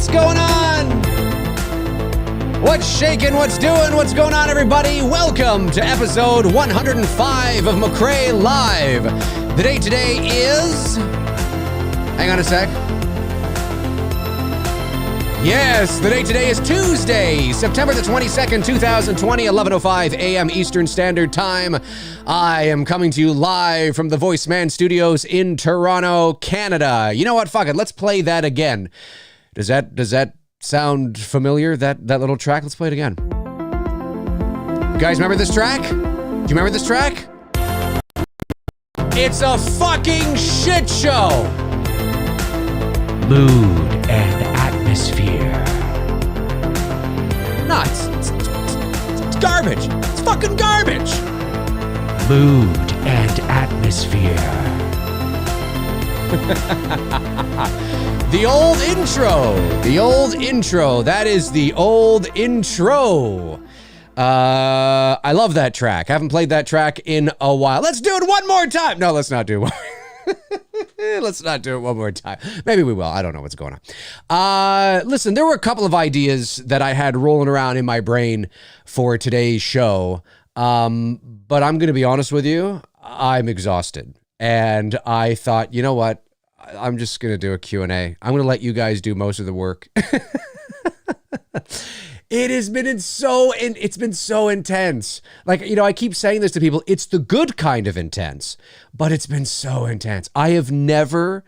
What's going on? What's shaking? What's doing? What's going on, everybody? Welcome to episode 105 of McRae Live. The date today is... Hang on a sec. Yes, the date today is Tuesday, September the 22nd, 2020, 11:05 a.m. Eastern Standard Time. I am coming to you live from the VoiceMann Studios in Toronto, Canada. You know what? Fuck it. Let's play that again. Does that sound familiar, that little track? Let's play it again. You guys remember this track? Do you remember this track? It's a fucking shit show. Mood and atmosphere. No, it's garbage. It's fucking garbage. Mood and atmosphere. The old intro. The old intro. That is the old intro. I love that track. I haven't played that track in a while. Let's do it one more time. No, let's not do it. Let's not do it one more time. Maybe we will. I don't know what's going on. Listen, there were a couple of ideas that I had rolling around in my brain for today's show. But I'm going to be honest with you. I'm exhausted. And I thought, you know what? I'm just going to do a Q&A. I'm going to let you guys do most of the work. It's been so intense. Like, you know, I keep saying this to people. It's the good kind of intense, but it's been so intense. I have never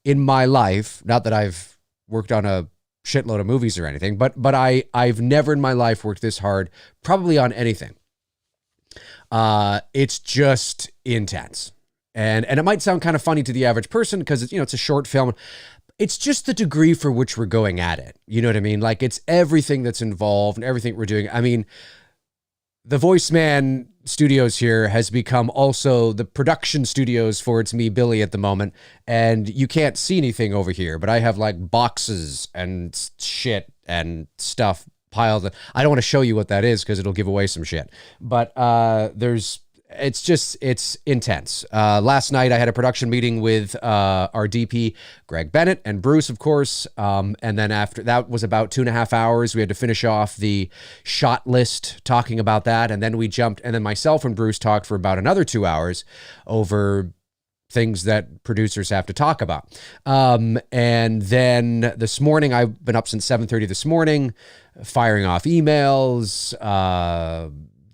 in my life, not that I've worked on a shitload of movies or anything, but I've never in my life worked this hard, probably on anything. It's just intense. And it might sound kind of funny to the average person because it's, you know, it's a short film. It's just the degree for which we're going at it. You know what I mean? Like, it's everything that's involved and everything we're doing. I mean, the VoiceMann Studios here has become also the production studios for It's Me, Billy at the moment. And you can't see anything over here, but I have like boxes and shit and stuff piled. I don't want to show you what that is because it'll give away some shit. But it's intense. Last night I had a production meeting with our DP, Greg Bennett, and Bruce, of course. And then after that was about 2.5 hours. We had to finish off the shot list talking about that. And then we jumped, and then myself and Bruce talked for about another 2 hours over things that producers have to talk about. And then this morning, I've been up since 7:30 this morning, firing off emails,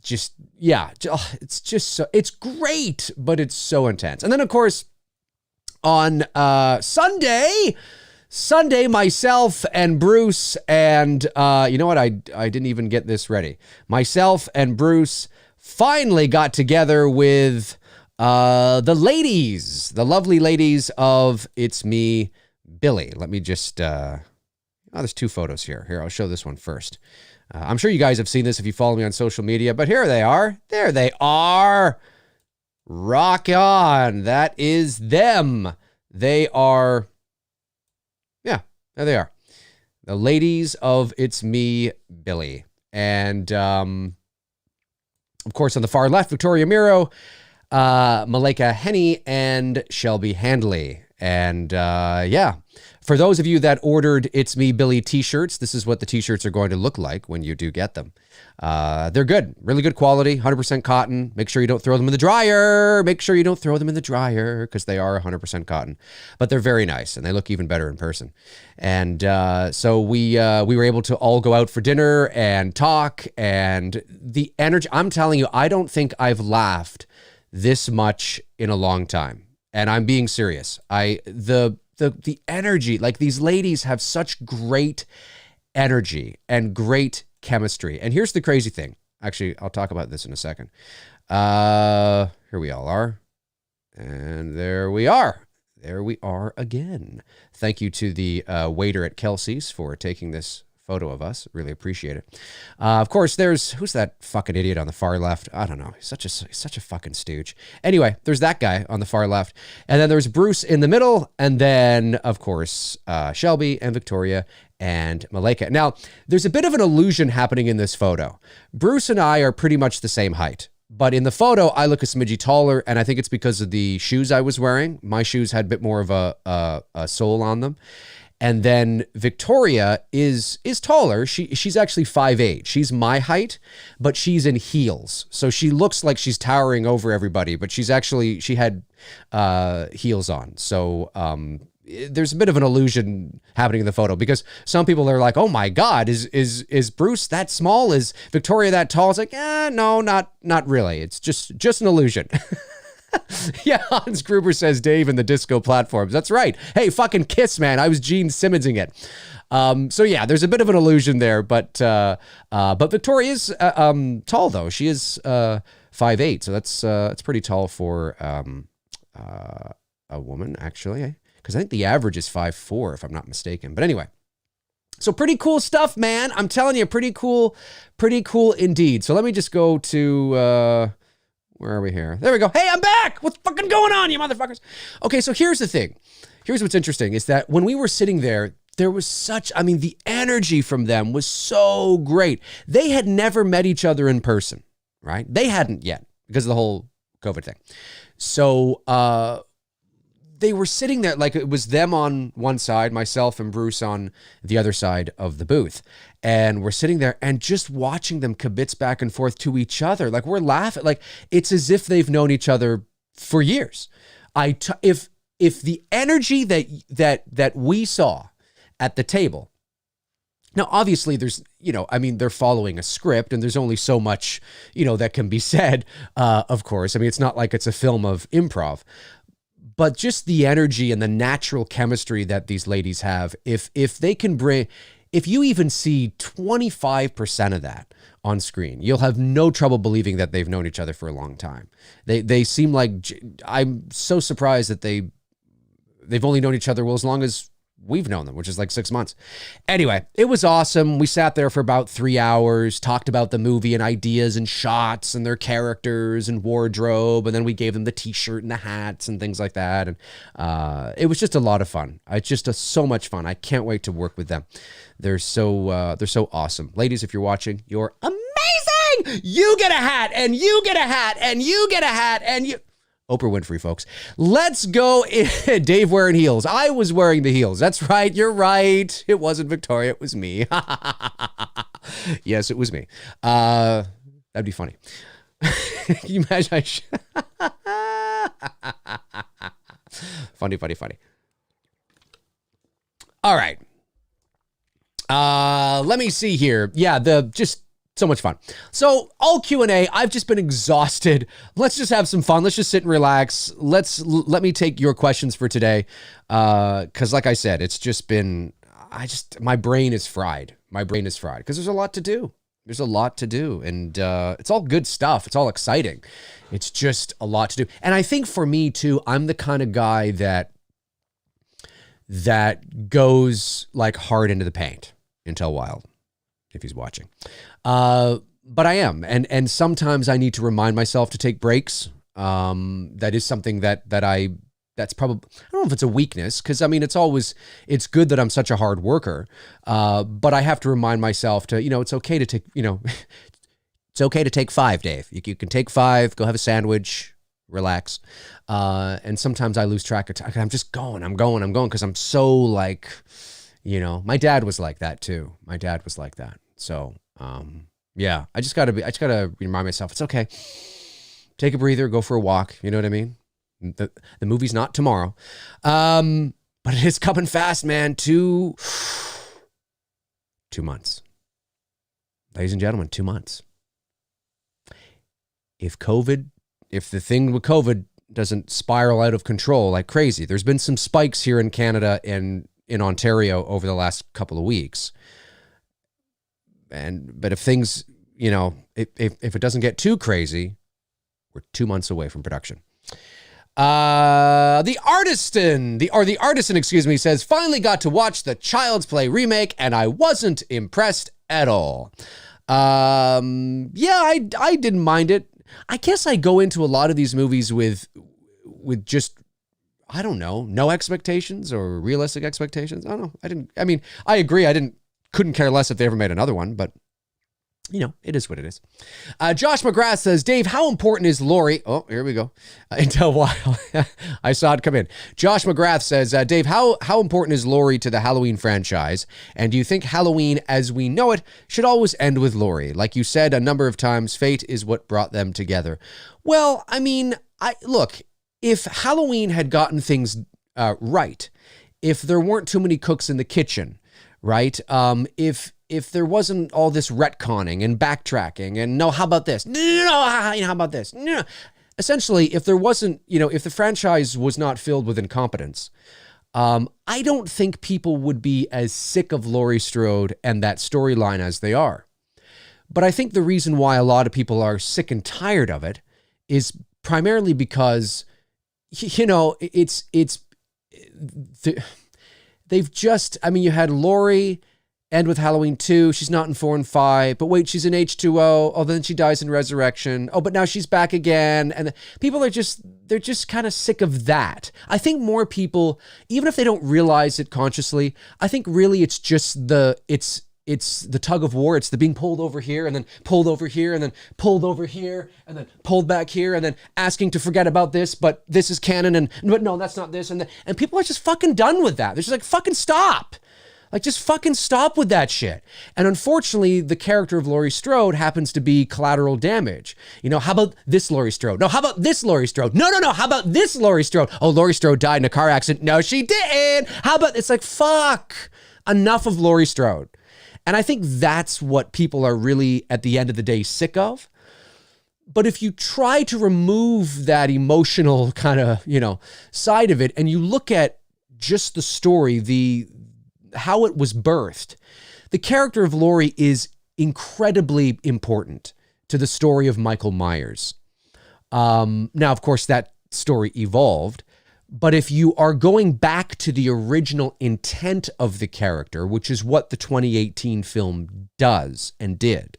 it's just so, it's great, but it's so intense. And then, of course, on Sunday, myself and Bruce and, you know what? I didn't even get this ready. Myself and Bruce finally got together with the ladies, the lovely ladies of It's Me, Billy. Let me just, there's 2 photos here. Here, I'll show this one first. I'm sure you guys have seen this if you follow me on social media, but here they are. There they are. Rock on. That is them. They are, yeah, there they are. The ladies of It's Me, Billy. And, of course, on the far left, Victoria Miro, Malika Henney, and Shelby Handley. And, yeah. For those of you that ordered It's Me, Billy t-shirts, this is what the t-shirts are going to look like when you do get them. They're good. Really good quality, 100% cotton. Make sure you don't throw them in the dryer. Make sure you don't throw them in the dryer because they are 100% cotton. But they're very nice, and they look even better in person. And so we were able to all go out for dinner and talk. And the energy, I'm telling you, I don't think I've laughed this much in a long time. And I'm being serious. The energy, like these ladies have such great energy and great chemistry. And here's the crazy thing. Actually, I'll talk about this in a second. Here we all are. And there we are. There we are again. Thank you to the waiter at Kelsey's for taking this photo of us. Really appreciate it. Of course, who's that fucking idiot on the far left? I don't know. He's such a fucking stooge. Anyway, there's that guy on the far left. And then there's Bruce in the middle. And then, of course, Shelby and Victoria and Malika. Now, there's a bit of an illusion happening in this photo. Bruce and I are pretty much the same height. But in the photo, I look a smidgy taller, and I think it's because of the shoes I was wearing. My shoes had a bit more of a sole on them. And then Victoria is taller. She's actually 5'8". She's my height, but she's in heels. So she looks like she's towering over everybody, but she had heels on. So there's a bit of an illusion happening in the photo, because some people are like, oh my God, is Bruce that small? Is Victoria that tall? It's like, no, not really. It's just an illusion. Yeah, Hans Gruber says Dave and the disco platforms. That's right. Hey, fucking Kiss, man. I was Gene Simmonsing it. So yeah, there's a bit of an illusion there, but Victoria is tall though. She is 5'8", so that's pretty tall for a woman, actually, because I think the average is 5'4", if I'm not mistaken. But anyway. So pretty cool stuff, man. I'm telling you, pretty cool indeed. So let me just go to where are we here? There we go. Hey, I'm back. What's fucking going on, you motherfuckers? Okay, so here's the thing. Here's what's interesting is that when we were sitting there was the energy from them was so great. They had never met each other in person, right? They hadn't yet because of the whole COVID thing. So they were sitting there like it was them on one side, myself and Bruce on the other side of the booth. And we're sitting there and just watching them kibitz back and forth to each other. Like we're laughing, like it's as if they've known each other for years. If the energy that we saw at the table, now obviously there's, they're following a script and there's only so much, that can be said, of course. I mean, it's not like it's a film of improv. But just the energy and the natural chemistry that these ladies have, if they can bring, if you even see 25% of that on screen, you'll have no trouble believing that they've known each other for a long time. They seem like, I'm so surprised that they've only known each other, well, as long as we've known them, which is like 6 months. Anyway, it was awesome. We sat there for about 3 hours, talked about the movie and ideas and shots and their characters and wardrobe. And then we gave them the t-shirt and the hats and things like that. And it was just a lot of fun. It's just so much fun. I can't wait to work with them. They're so awesome. Ladies, if you're watching, you're amazing. You get a hat and you get a hat and you get a hat and you... Oprah Winfrey, folks. Let's go. Dave wearing heels. I was wearing the heels. That's right. You're right. It wasn't Victoria. It was me. Yes, it was me. That'd be funny. Can you imagine? Funny. All right. Let me see here. Yeah, just so much fun. So all Q&A, I've just been exhausted. Let's just have some fun. Let's just sit and relax. Let me take your questions for today. Cause like I said, it's just been, my brain is fried. Cause there's a lot to do. And, it's all good stuff. It's all exciting. It's just a lot to do. And I think for me too, I'm the kind of guy that goes like hard into the paint. Intel Wild, if he's watching. But I am. And sometimes I need to remind myself to take breaks. That is something that's probably, I don't know if it's a weakness, because I mean, it's good that I'm such a hard worker. But I have to remind myself to, it's okay to take, it's okay to take 5, Dave. You can take 5, go have a sandwich, relax. And sometimes I lose track of time. I'm just going, because I'm so like, my dad was like that too. So, yeah, I just gotta remind myself, it's okay. Take a breather, go for a walk. You know what I mean? The movie's not tomorrow. But it is coming fast, man. 2 months. Ladies and gentlemen, 2 months. If the thing with COVID doesn't spiral out of control like crazy, there's been some spikes here in Canada and in Ontario over the last couple of weeks. But if things, if it doesn't get too crazy, we're 2 months away from production. The artisan, excuse me, says, finally got to watch the Child's Play remake and I wasn't impressed at all. Yeah, I didn't mind it. I guess I go into a lot of these movies with just, I don't know, no expectations or realistic expectations. I don't know. I agree. Couldn't care less if they ever made another one, but it is what it is. Josh McGrath says, Dave, how important is Laurie? Oh, here we go. Until while I saw it come in. Josh McGrath says, Dave, how important is Laurie to the Halloween franchise? And do you think Halloween as we know it should always end with Laurie? Like you said a number of times, fate is what brought them together. Well, I mean, look, if Halloween had gotten things right, if there weren't too many cooks in the kitchen, right? If there wasn't all this retconning and backtracking and no, how about this? No, how about this? No. Essentially, if there wasn't, if the franchise was not filled with incompetence, I don't think people would be as sick of Laurie Strode and that storyline as they are. But I think the reason why a lot of people are sick and tired of it is primarily because, they've just, you had Laurie end with Halloween 2. She's not in 4 and 5. But wait, she's in H2O. Oh, then she dies in Resurrection. Oh, but now she's back again. And people they're just kind of sick of that. I think more people, even if they don't realize it consciously, I think really it's just it's the tug of war. It's the being pulled over here and then pulled over here and then pulled over here and then pulled back here and then asking to forget about this, but this is canon but no, that's not this. And people are just fucking done with that. They're just like, fucking stop. Like, just fucking stop with that shit. And unfortunately, the character of Laurie Strode happens to be collateral damage. How about this Laurie Strode? No, how about this Laurie Strode? No, how about this Laurie Strode? Oh, Laurie Strode died in a car accident. No, she didn't. How about, it's like, fuck. Enough of Laurie Strode. And I think that's what people are really, at the end of the day, sick of. But if you try to remove that emotional kind of, side of it, and you look at just the story, how it was birthed, the character of Laurie is incredibly important to the story of Michael Myers. Now, of course, that story evolved. But if you are going back to the original intent of the character, which is what the 2018 film does and did,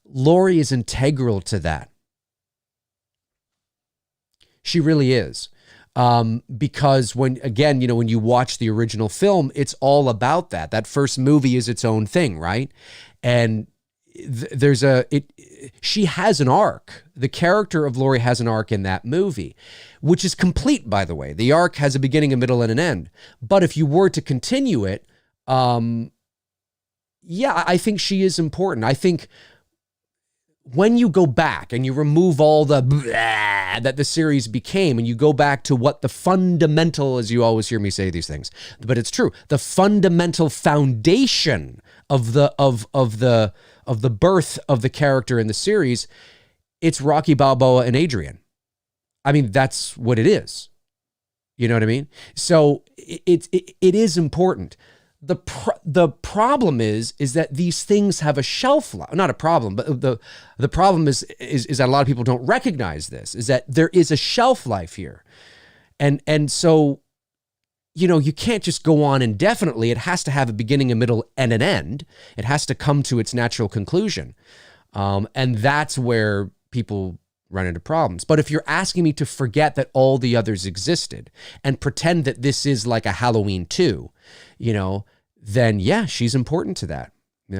Laurie is integral to that. She really is. Because when you watch the original film, it's all about that. That first movie is its own thing, right? And she has an arc. The character of Laurie has an arc in that movie, which is complete, by the way. The arc has a beginning, a middle, and an end. But if you were to continue it, I think she is important. I think when you go back and you remove all the blah that the series became and you go back to what the fundamental, as you always hear me say these things, but it's true, the fundamental foundation of the birth of the character in the series, it's Rocky Balboa and Adrian. That's what it is. You know what I mean? So it is important. The problem is that these things have a shelf life. Not a problem, but the problem is that a lot of people don't recognize this, is that there is a shelf life here. And so, you can't just go on indefinitely. It has to have a beginning, a middle, and an end. It has to come to its natural conclusion. And that's where people run into problems. But if you're asking me to forget that all the others existed and pretend that this is like a Halloween 2, then yeah, she's important to that.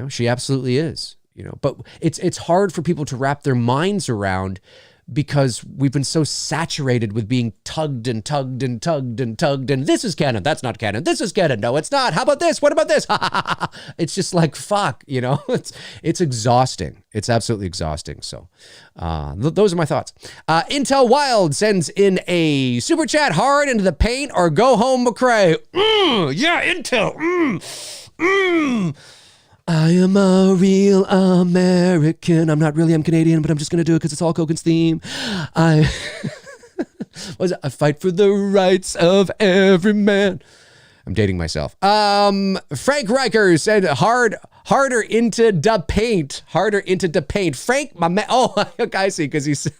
She absolutely is, but it's hard for people to wrap their minds around because we've been so saturated with being tugged and tugged and tugged and tugged. And this is canon. That's not canon. This is canon. No, it's not. How about this? What about this? It's just like, fuck, it's exhausting. It's absolutely exhausting. So those are my thoughts. Intel Wild sends in a super chat, hard into the paint or go home, McRae. Yeah, Intel. I am a real American. I'm not really, I'm Canadian, but I'm just going to do it because it's all Hogan's theme. I fight for the rights of every man. I'm dating myself. Frank Riker said harder into the paint. Harder into the paint. Frank, my man. Oh, I see, because he's,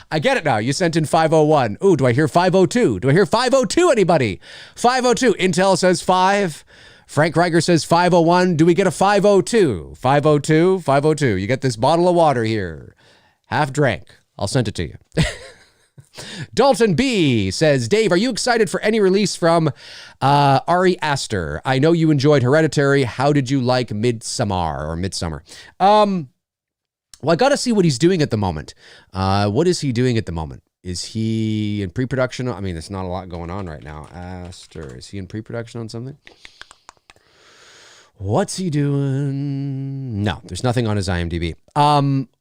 I get it now. You sent in 501. Ooh, do I hear 502? Do I hear 502, anybody? 502. Intel says 5. Frank Riker says 501. Do we get a 502? 502, 502. You get this bottle of water here. Half drank. I'll send it to you. Dalton B says, Dave, are you excited for any release from Ari Aster? I know you enjoyed Hereditary. How did you like Midsummer? Well, I got to see what he's doing at the moment. What is he doing at the moment? Is he in pre-production? I mean, there's not a lot going on right now. Aster, is he in pre-production on something? What's he doing? No, there's nothing on his IMDb.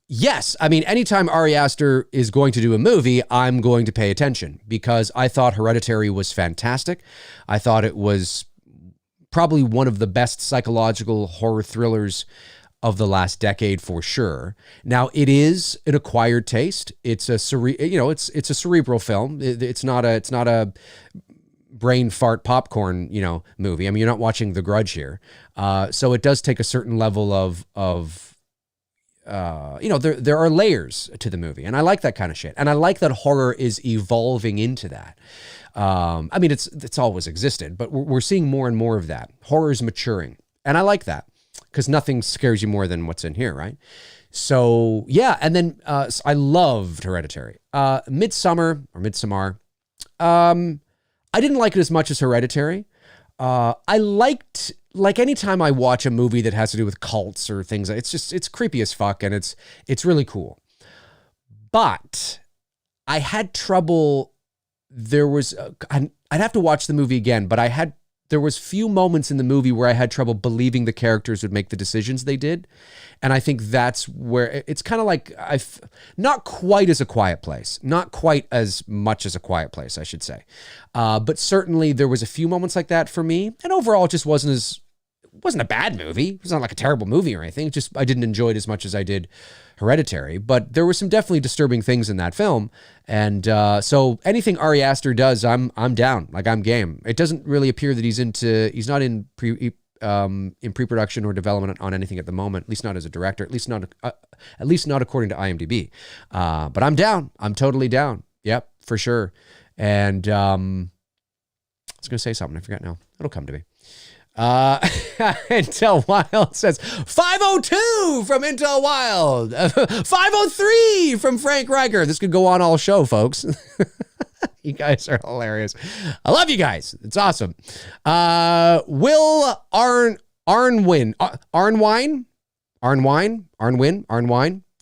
Yes, I mean, anytime Ari Aster is going to do a movie, I'm going to pay attention because I thought Hereditary was fantastic. I thought it was probably one of the best psychological horror thrillers of the last decade for sure. Now, it is an acquired taste. It's a it's a cerebral film. It's not a brain fart popcorn, movie. I mean, you're not watching The Grudge here. So it does take a certain level of there are layers to the movie, and I like that kind of shit. And I like that horror is evolving into that. I mean, it's always existed, but we're seeing more and more of that. Horror is maturing, and I like that because nothing scares you more than what's in here, right? So yeah, and then I loved Hereditary. Midsommar. I didn't like it as much as Hereditary. I liked, like, anytime I watch a movie that has to do with cults or things, it's creepy as fuck, and it's really cool. But I had trouble. I'd have to watch the movie again, but there was few moments in the movie where I had trouble believing the characters would make the decisions they did. And I think that's where it's kind of like, not quite as A Quiet Place, not quite as much as A Quiet Place, I should say. But certainly there was a few moments like that for me. And overall, it just wasn't a bad movie. It was not like a terrible movie or anything. I didn't enjoy it as much as I did Hereditary, but there were some definitely disturbing things in that film. And so anything Ari Aster does, I'm down. Like, I'm game. It doesn't really appear that he's not in pre-production or development on anything at the moment, at least not as a director, at least not according to IMDb. But I'm down. I'm totally down. Yep, for sure. And I was going to say something. I forgot now. It'll come to me. Intel Wild says 502 from Intel Wild, 503 from Frank Riker. This could go on all show, folks. You guys are hilarious. I love you guys. It's awesome. Will Arnwine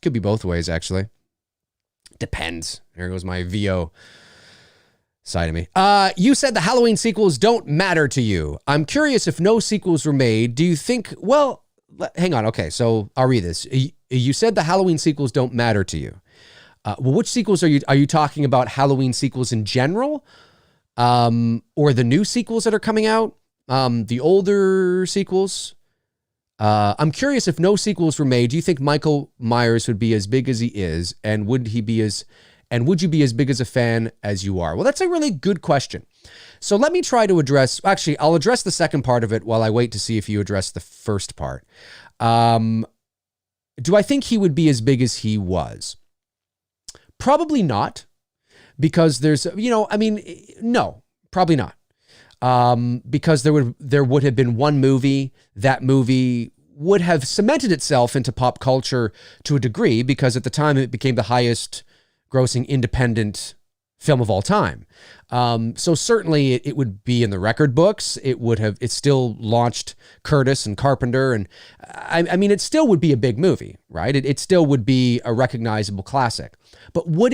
could be both ways, actually. Depends. Here goes my VO side of me. You said the Halloween sequels don't matter to you. I'm curious, if no sequels were made, do you think, well, hang on. Okay, so I'll read this. You said the Halloween sequels don't matter to you. Well, which sequels are you talking about? Halloween sequels in general? Or the new sequels that are coming out? The older sequels? I'm curious, if no sequels were made, do you think Michael Myers would be as big as he is? And would you be as big as a fan as you are? Well, that's a really good question. So let me try to I'll address the second part of it while I wait to see if you address the first part. Do I think he would be as big as he was? Probably not, because no, probably not. Because there would have been one movie. That movie would have cemented itself into pop culture to a degree, because at the time it became the highest grossing independent film of all time. So certainly it would be in the record books. It still launched Curtis and Carpenter. And I mean, it still would be a big movie, right? It still would be a recognizable classic. But would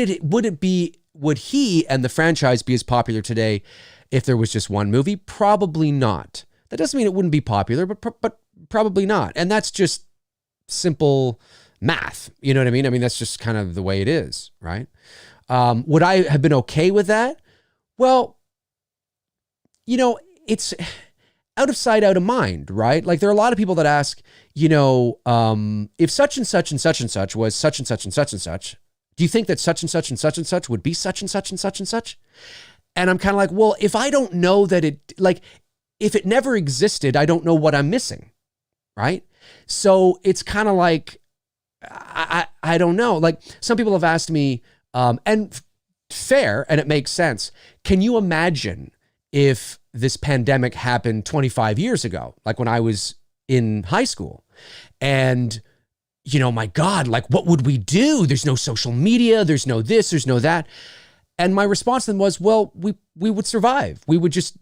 he and the franchise be as popular today if there was just one movie? Probably not. That doesn't mean it wouldn't be popular, but probably not. And that's just simple math. You know what I mean? I mean, that's just kind of the way it is, right? Would I have been okay with that? Well, it's out of sight, out of mind, right? Like, there are a lot of people that ask, if such and such and such and such was such and such and such and such, do you think that such and such and such and such would be such and such and such and such? And I'm kind of like, well, if I don't know that if it never existed, I don't know what I'm missing, right? So it's kind of like, I don't know. Like, some people have asked me, and fair, and it makes sense, can you imagine if this pandemic happened 25 years ago, like when I was in high school? And, my God, like, what would we do? There's no social media, there's no this, there's no that. And my response to them was, well, we would survive. We would just,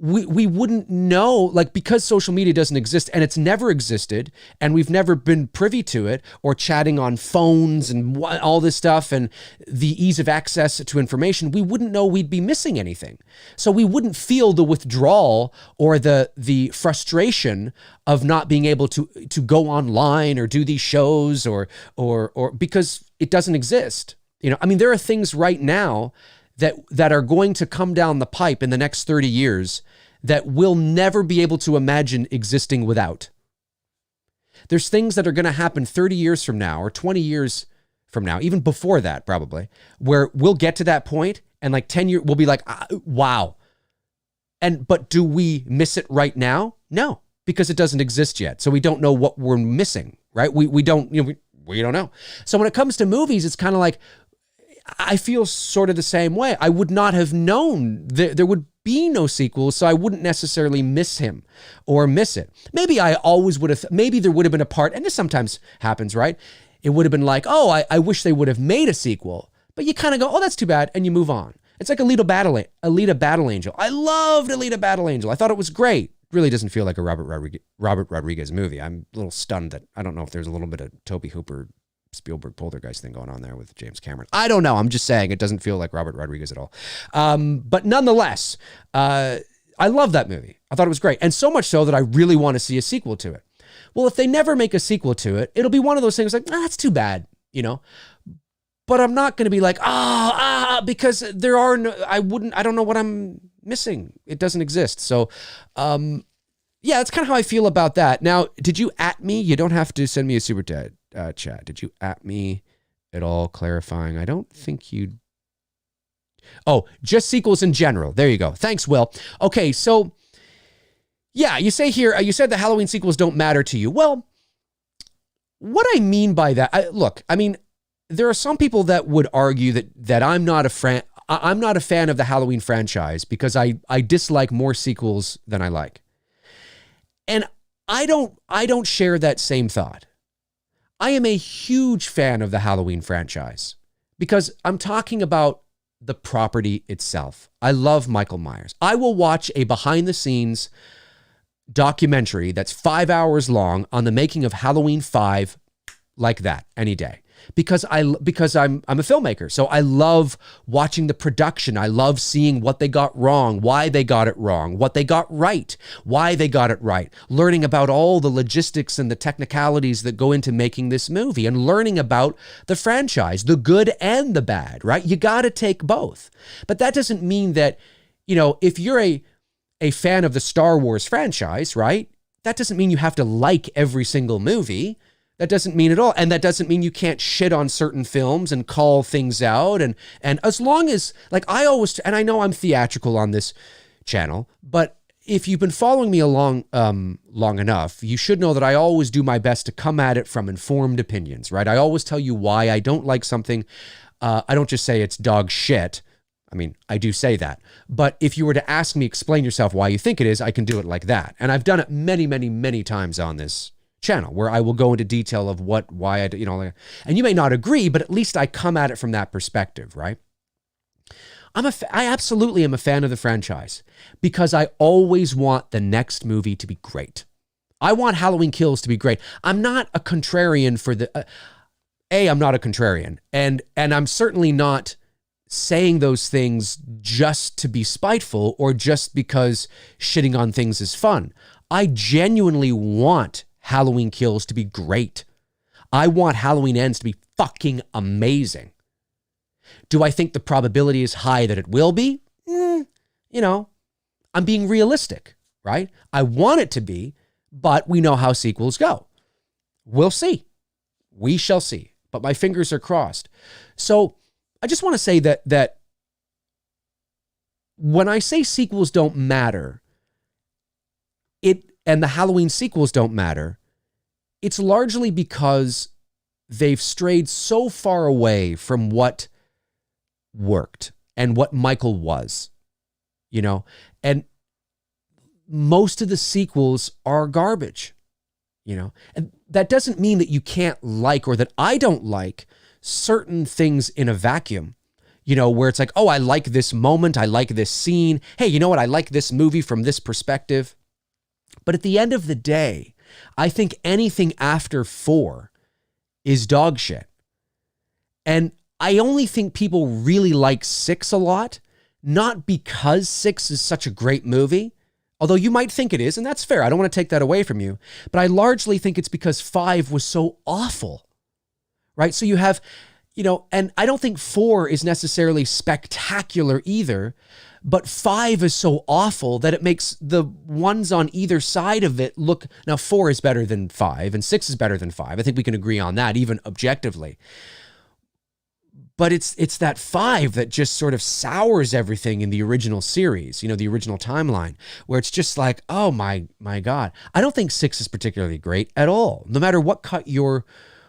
we wouldn't know, like, because social media doesn't exist and it's never existed and we've never been privy to it or chatting on phones and all this stuff and the ease of access to information, we wouldn't know we'd be missing anything. So we wouldn't feel the withdrawal or the frustration of not being able to go online or do these shows or because it doesn't exist. You know, I mean, there are things right now that are going to come down the pipe in the next 30 years that we'll never be able to imagine existing without. There's things that are going to happen 30 years from now or 20 years from now, even before that probably, where we'll get to that point and like 10 years, we'll be like, wow. But do we miss it right now? No, because it doesn't exist yet. So we don't know what we're missing, right? We don't, you know, we don't know. So when it comes to movies, it's kind of like, I feel sort of the same way. I would not have known there would be no sequels, so I wouldn't necessarily miss him or miss it. Maybe I always would have, maybe there would have been a part, and this sometimes happens, right? It would have been like, oh, I wish they would have made a sequel, but you kind of go, oh, that's too bad, and you move on. It's like Alita Battle Angel. I loved Alita Battle Angel. I thought it was great. Really doesn't feel like a Robert Rodriguez movie. I'm a little stunned that I don't know if there's a little bit of Tobe Hooper Spielberg poltergeist thing going on there with James Cameron. I don't know. I'm just saying it doesn't feel like Robert Rodriguez at all. But nonetheless, I love that movie. I thought it was great. And so much so that I really want to see a sequel to it. Well, if they never make a sequel to it, it'll be one of those things like, that's too bad, you know? But I'm not going to be like, because there are no, I don't know what I'm missing. It doesn't exist. So, yeah, that's kind of how I feel about that. Now, did you at me? You don't have to send me a super chat. Did you at me at all clarifying? I don't think you. Oh, just sequels in general. There you go. Thanks, Will. Okay, so yeah, you say here, you said the Halloween sequels don't matter to you. Well, what I mean by that, look, I mean, there are some people that would argue that I'm not a fan of the Halloween franchise because I dislike more sequels than I like. And I don't share that same thought. I am a huge fan of the Halloween franchise because I'm talking about the property itself. I love Michael Myers. I will watch a behind the scenes documentary that's 5 hours long on the making of Halloween 5 like that any day. Because I'm a filmmaker. So I love watching the production. I love seeing what they got wrong, why they got it wrong, what they got right, why they got it right, learning about all the logistics and the technicalities that go into making this movie and learning about the franchise, the good and the bad, right? You got to take both. But that doesn't mean that, you know, if you're a fan of the Star Wars franchise, right? That doesn't mean you have to like every single movie. That doesn't mean at all. And that doesn't mean you can't shit on certain films and call things out. And as long as, like I always, and I know I'm theatrical on this channel, but if you've been following me along long enough, you should know that I always do my best to come at it from informed opinions, right? I always tell you why I don't like something. I don't just say it's dog shit. I mean, I do say that. But if you were to ask me, explain yourself why you think it is, I can do it like that. And I've done it many, many, many times on this channel where I will go into detail of why I do, you know, and you may not agree, but at least I come at it from that perspective, right? I absolutely am a fan of the franchise because I always want the next movie to be great. I want Halloween Kills to be great. I'm not a contrarian for the, I'm not a contrarian. And I'm certainly not saying those things just to be spiteful or just because shitting on things is fun. I genuinely want Halloween Kills to be great. I want Halloween Ends to be fucking amazing. Do I think the probability is high that it will be? You know, I'm being realistic, right? I want it to be, but we know how sequels go. We'll see. We shall see. But my fingers are crossed. So I just want to say that when I say sequels don't matter, and the Halloween sequels don't matter, it's largely because they've strayed so far away from what worked and what Michael was, you know, and most of the sequels are garbage, you know, and that doesn't mean that you can't like or that I don't like certain things in a vacuum. where it's like, oh, I like this moment. I like this scene. Hey, you know what? I like this movie from this perspective. But at the end of the day, I think anything after 4 is dog shit. And I only think people really like 6 a lot, not because 6 is such a great movie, although you might think it is, and that's fair. I don't want to take that away from you. But I largely think it's because 5 was so awful, right? So you have, and I don't think 4 is necessarily spectacular either, but 5 is so awful that it makes the ones on either side of it look, now 4 is better than 5 and 6 is better than 5. I think we can agree on that, even objectively. But it's that 5 that just sort of sours everything in the original series, the original timeline, where it's just like, oh my God. I don't think 6 is particularly great at all, no matter what cut you're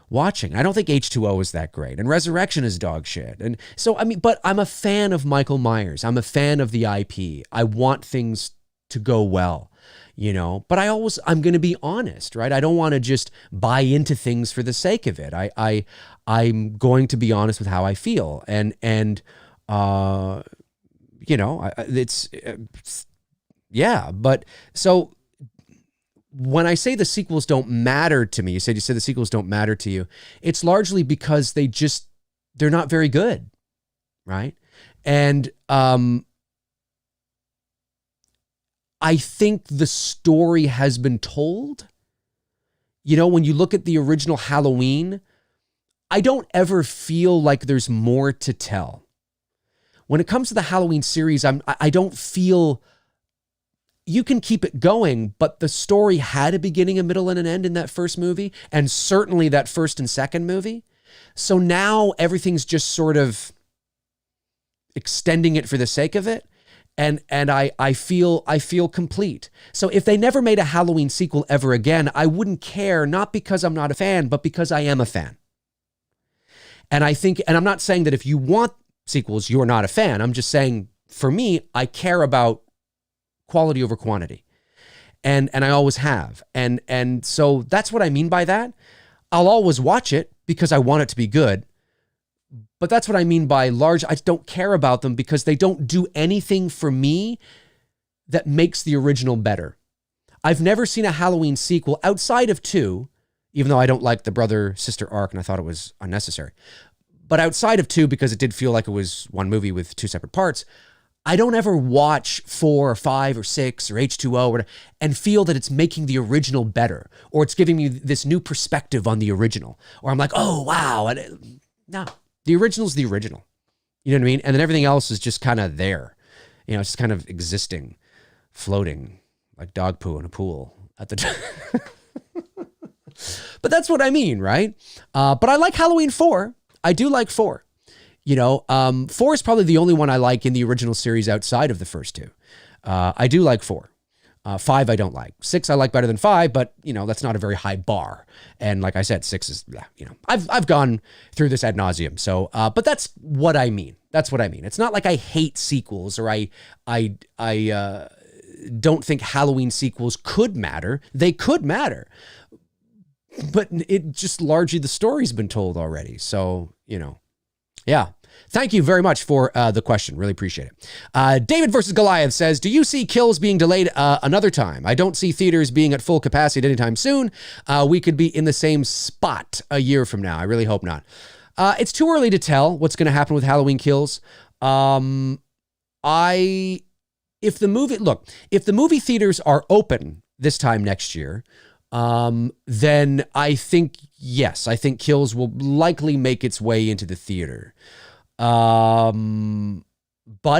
watching. I don't think H2O is that great, and Resurrection is dog shit. And so, but I'm a fan of Michael Myers. I'm a fan of the IP. I want things to go well, but I'm going to be honest, right? I don't want to just buy into things for the sake of it. I'm going to be honest with how I feel. But so when I say the sequels don't matter to me, you said the sequels don't matter to you. It's largely because they're not very good, right? And I think the story has been told. When you look at the original Halloween, I don't ever feel like there's more to tell. When it comes to the Halloween series, I don't feel you can keep it going, but the story had a beginning, a middle, and an end in that first movie, and certainly that first and second movie. So now everything's just sort of extending it for the sake of it. And I feel complete. So if they never made a Halloween sequel ever again, I wouldn't care, not because I'm not a fan, but because I am a fan. And I'm not saying that if you want sequels, you're not a fan. I'm just saying, for me, I care about quality over quantity. And I always have. And so that's what I mean by that. I'll always watch it because I want it to be good. But that's what I mean by large. I don't care about them because they don't do anything for me that makes the original better. I've never seen a Halloween sequel outside of 2, even though I don't like the brother-sister arc and I thought it was unnecessary. But outside of 2, because it did feel like it was one movie with 2 separate parts, I don't ever watch 4 or 5 or 6 or H2O and feel that it's making the original better, or it's giving me this new perspective on the original, or I'm like, oh, wow. No. The original's the original. You know what I mean? And then everything else is just kind of there. It's just kind of existing, floating like dog poo in a pool at the time. But that's what I mean, right? But I like Halloween 4. I do like 4. 4 is probably the only one I like in the original series outside of the first 2. I do like 4. 5 I don't like. 6 I like better than 5, but that's not a very high bar. And like I said, 6 is I've gone through this ad nauseum. So but that's what I mean. That's what I mean. It's not like I hate sequels or I don't think Halloween sequels could matter. They could matter. But it just largely the story's been told already. So, yeah. Thank you very much for the question. Really appreciate it. David versus Goliath says, do you see Kills being delayed another time? I don't see theaters being at full capacity anytime soon. We could be in the same spot a year from now. I really hope not. It's too early to tell what's going to happen with Halloween Kills. If the movie theaters are open this time next year, then I think Kills will likely make its way into the theater. But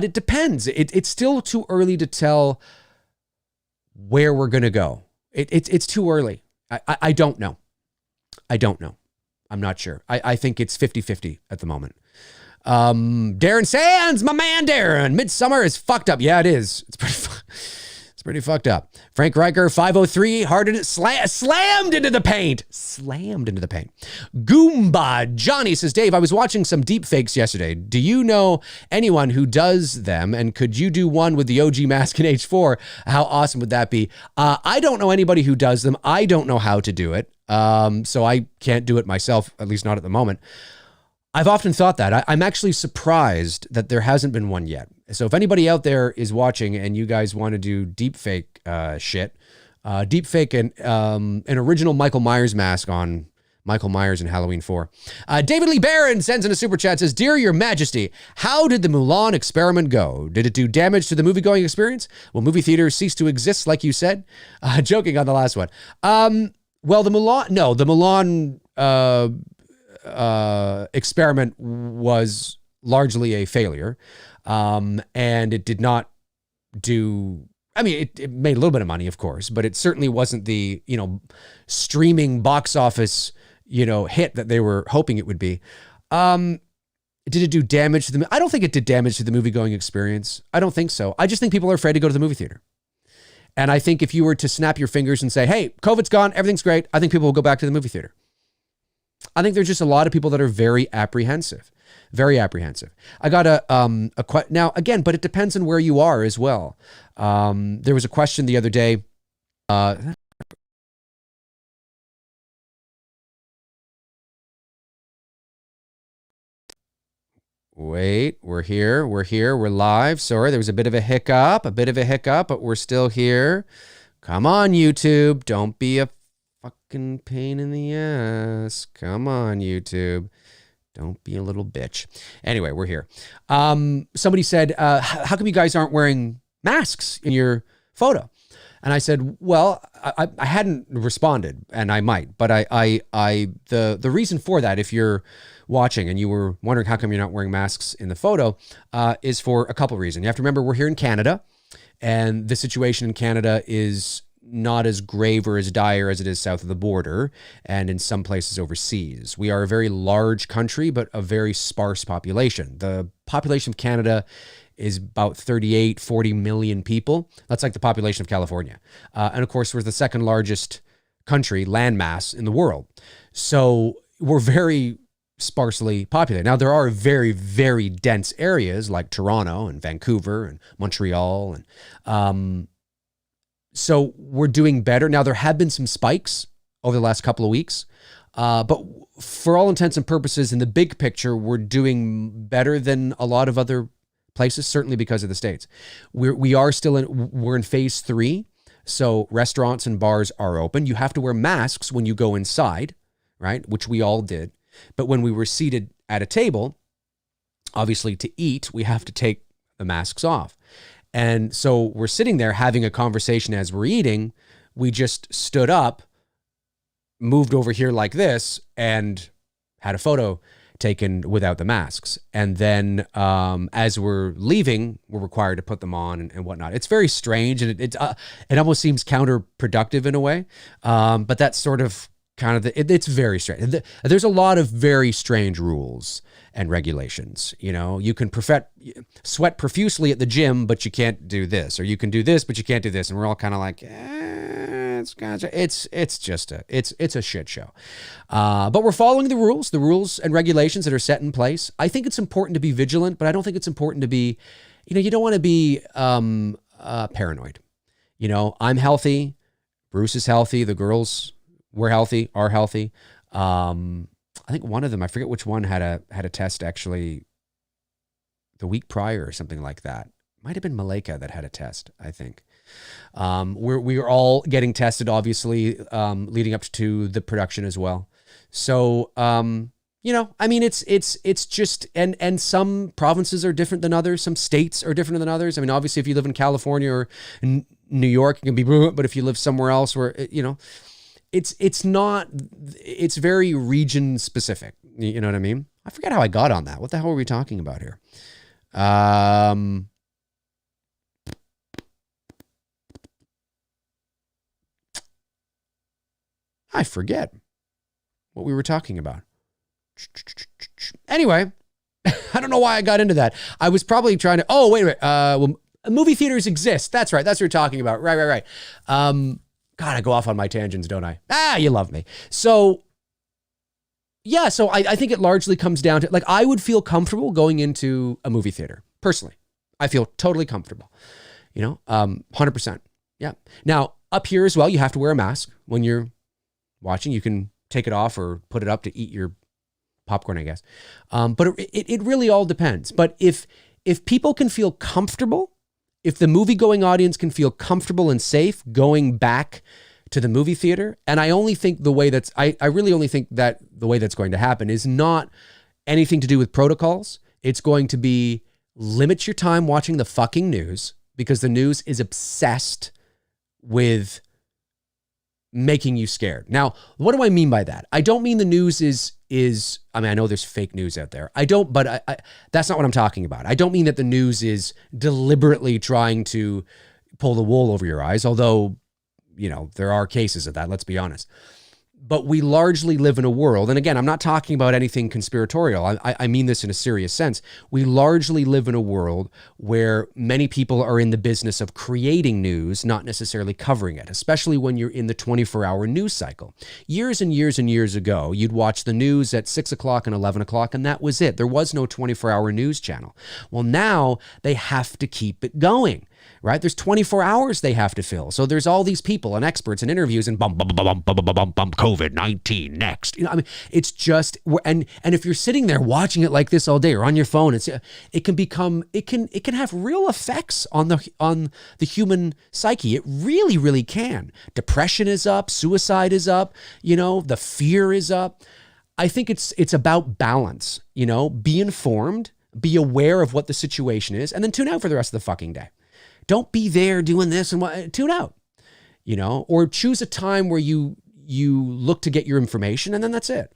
it depends. It's still too early to tell where we're going to go. It's too early. I don't know. I'm not sure. I think it's 50-50 at the moment. Darren Sands, my man Darren. Midsummer is fucked up. Yeah, it is. It's pretty fucked up. Frank Riker, 503, slammed into the paint. Goomba Johnny says, Dave, I was watching some deep fakes yesterday. Do you know anyone who does them? And could you do one with the OG mask in H4? How awesome would that be? I don't know anybody who does them. I don't know how to do it. So I can't do it myself, at least not at the moment. I've often thought that. I'm actually surprised that there hasn't been one yet. So if anybody out there is watching and you guys want to do deepfake shit, deepfake an original Michael Myers mask on Michael Myers in Halloween 4. David Lee Barron sends in a super chat, says, Dear Your Majesty, how did the Mulan experiment go? Did it do damage to the movie-going experience? Will movie theaters cease to exist, like you said? Joking on the last one. Well, the Mulan experiment was largely a failure. And it did not do... I mean, it made a little bit of money, of course, but it certainly wasn't the, streaming box office, hit that they were hoping it would be. Did it do damage to I don't think it did damage to the movie-going experience. I don't think so. I just think people are afraid to go to the movie theater. And I think if you were to snap your fingers and say, hey, COVID's gone, everything's great, I think people will go back to the movie theater. I think there's just a lot of people that are very apprehensive. Very apprehensive. I got now again, but it depends on where you are as well. There was a question the other day. Wait, we're here, we're live. Sorry, there was a bit of a hiccup, but we're still here. Come on, YouTube. Don't be a fucking pain in the ass. Come on, YouTube. Don't be a little bitch. Anyway, we're here. Somebody said, how come you guys aren't wearing masks in your photo? And I said, well, I hadn't responded, and I might, but the reason for that, if you're watching and you were wondering how come you're not wearing masks in the photo, is for a couple of reasons. You have to remember we're here in Canada, and the situation in Canada is not as grave or as dire as it is south of the border and in some places overseas. We are a very large country, but a very sparse population. The population of Canada is about 38, 40 million people. That's like the population of California. And of course, we're the second largest country, landmass, in the world. So we're very sparsely populated. Now, there are very, very dense areas like Toronto and Vancouver and Montreal. And so we're doing better. Now, there have been some spikes over the last couple of weeks. But for all intents and purposes, in the big picture, we're doing better than a lot of other places, certainly because of the States. We're in phase 3. So restaurants and bars are open. You have to wear masks when you go inside, right? Which we all did. But when we were seated at a table, obviously to eat, we have to take the masks off. And so we're sitting there having a conversation as we're eating. We just stood up, moved over here like this, and had a photo taken without the masks. And then as we're leaving, we're required to put them on and whatnot. It's very strange, and it almost seems counterproductive in a way. But that's sort of kind of it's very strange. There's a lot of very strange rules and regulations. You can sweat profusely at the gym, but you can't do this, or you can do this, but you can't do this. And we're all kind of like, it's just a shit show. But we're following the rules and regulations that are set in place. I think it's important to be vigilant, but I don't think it's important to be, you don't want to be paranoid. I'm healthy. Bruce is healthy. The girls are healthy. I think one of them, I forget which one, had a test actually the week prior or something like that. Might have been Malika that had a test, I think. We are all getting tested, obviously, leading up to the production as well. So, it's just, and some provinces are different than others. Some states are different than others. I mean, obviously, if you live in California or in New York, it can be, but if you live somewhere else where, it's very region specific. You know what I mean? I forget how I got on that. What the hell were we talking about here? I forget what we were talking about. Anyway, I don't know why I got into that. I was probably trying to, well, movie theaters exist. That's right. That's what we're talking about. Right. God, I go off on my tangents, don't I? You love me. So, yeah, so I think it largely comes down to, I would feel comfortable going into a movie theater. Personally, I feel totally comfortable, 100%. Yeah. Now, up here as well, you have to wear a mask when you're watching. You can take it off or put it up to eat your popcorn, I guess. But it really all depends. But if people can feel comfortable, if the movie-going audience can feel comfortable and safe going back to the movie theater, and I only think I really only think that the way that's going to happen is not anything to do with protocols. It's going to be limit your time watching the fucking news, because the news is obsessed with making you scared. Now, what do I mean by that? I don't mean the news is I mean, I know there's fake news out there. But that's not what I'm talking about. I don't mean that the news is deliberately trying to pull the wool over your eyes, although, there are cases of that, let's be honest. But we largely live in a world, and again, I'm not talking about anything conspiratorial. I mean this in a serious sense. We largely live in a world where many people are in the business of creating news, not necessarily covering it, especially when you're in the 24-hour news cycle. Years and years and years ago, you'd watch the news at 6 o'clock and 11 o'clock, and that was it. There was no 24-hour news channel. Well, now they have to keep it going. Right? There's 24 hours they have to fill. So there's all these people and experts and interviews and COVID-19 next. It's just, and if you're sitting there watching it like this all day or on your phone, it can have real effects on the human psyche. It really, really can. Depression is up, suicide is up, the fear is up. I think it's about balance, be informed, be aware of what the situation is, and then tune out for the rest of the fucking day. Don't be there doing this and tune out, or choose a time where you look to get your information, and then that's it.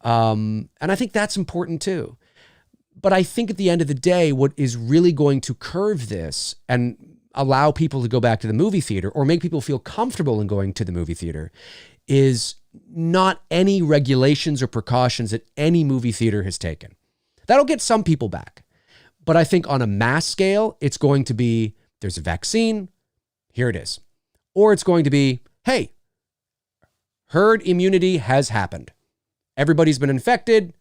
And I think that's important too. But I think at the end of the day, what is really going to curve this and allow people to go back to the movie theater, or make people feel comfortable in going to the movie theater, is not any regulations or precautions that any movie theater has taken. That'll get some people back. But I think on a mass scale, it's going to be, there's a vaccine, here it is. Or it's going to be, hey, herd immunity has happened. Everybody's been infected,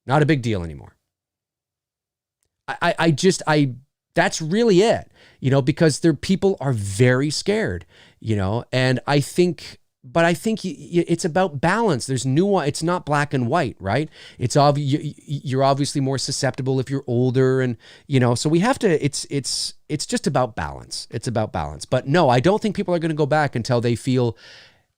not a big deal anymore. That's really it, because people are very scared, and I think it's about balance. There's nuance. It's not black and white, right? It's you're obviously more susceptible if you're older, and so we have to. It's just about balance. It's about balance. But no, I don't think people are going to go back until they feel.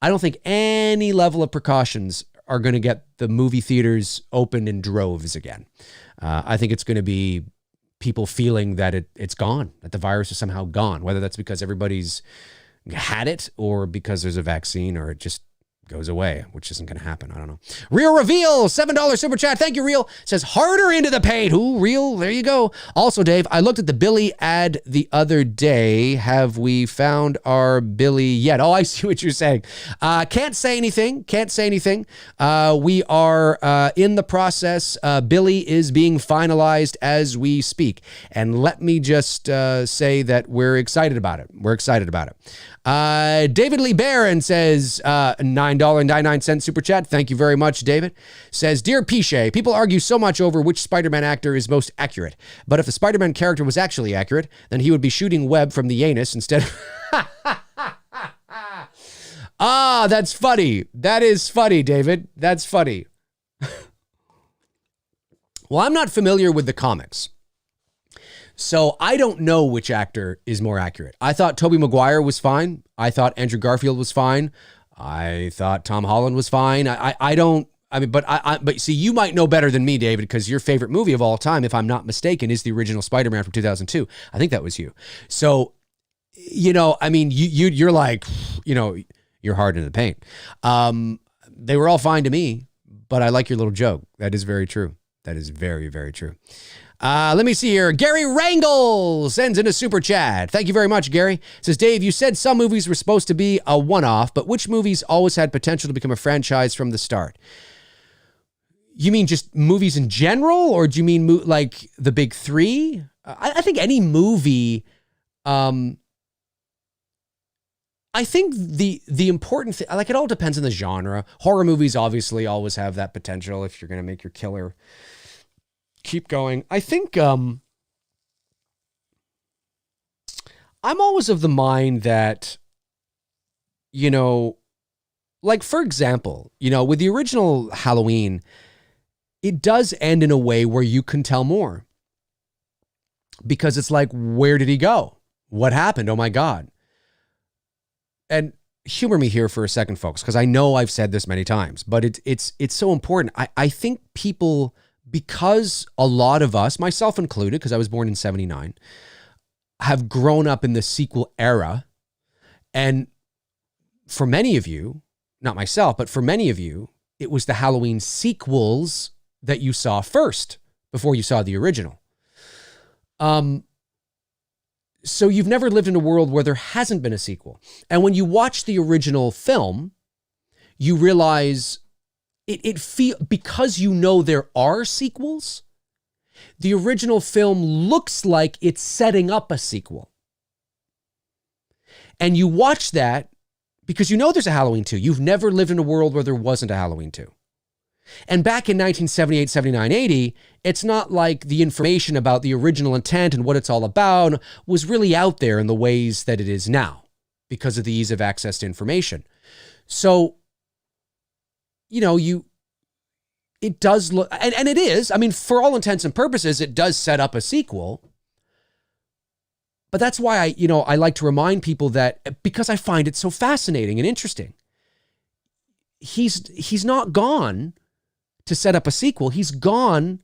I don't think any level of precautions are going to get the movie theaters open in droves again. I think it's going to be people feeling that it's gone, that the virus is somehow gone, whether that's because everybody's had it or because there's a vaccine, or it just goes away, which isn't going to happen. I don't know. Real Reveal, $7 super chat. Thank you, Real. Says harder into the paint. Ooh, Real. There you go. Also, Dave, I looked at the Billy ad the other day. Have we found our Billy yet? Oh, I see what you're saying. Can't say anything. We are in the process. Billy is being finalized as we speak. And let me just say that we're excited about it. David Lee Barron says, $9.99 super chat. Thank you very much, David. Says, Dear Piche, people argue so much over which Spider-Man actor is most accurate. But if the Spider-Man character was actually accurate, then he would be shooting web from the anus instead of... That's funny. That is funny, David. That's funny. Well, I'm not familiar with the comics, so I don't know which actor is more accurate. I thought Tobey Maguire was fine. I thought Andrew Garfield was fine. I thought Tom Holland was fine. But see, you might know better than me, David, because your favorite movie of all time, if I'm not mistaken, is the original Spider-Man from 2002. I think that was you. So, you're like, you're hard in the paint. They were all fine to me, but I like your little joke. That is very true. That is very, very true. Let me see here. Gary Rangel sends in a super chat. Thank you very much, Gary. Says, Dave, you said some movies were supposed to be a one-off, but which movies always had potential to become a franchise from the start? You mean just movies in general, or do you mean like the big three? I think any movie... I think the important thing, like, it all depends on the genre. Horror movies obviously always have that potential if you're going to make your killer keep going. I think I'm always of the mind that, like, for example, with the original Halloween, it does end in a way where you can tell more. Because it's like, where did he go? What happened? Oh my God. And humor me here for a second, folks, because I know I've said this many times, but it's so important. I think people, because a lot of us, myself included, because I was born in 79, have grown up in the sequel era. And for many of you, not myself, but for many of you, it was the Halloween sequels that you saw first before you saw the original. So you've never lived in a world where there hasn't been a sequel. And when you watch the original film, you realize because you know there are sequels, the original film looks like it's setting up a sequel. And you watch that because you know there's a Halloween 2. You've never lived in a world where there wasn't a Halloween 2. And back in 1978, 79, 80, it's not like the information about the original intent and what it's all about was really out there in the ways that it is now because of the ease of access to information. So, you know, it does look, and it is, I mean, for all intents and purposes, it does set up a sequel. But that's why I like to remind people that, because I find it so fascinating and interesting. He's not gone to set up a sequel. He's gone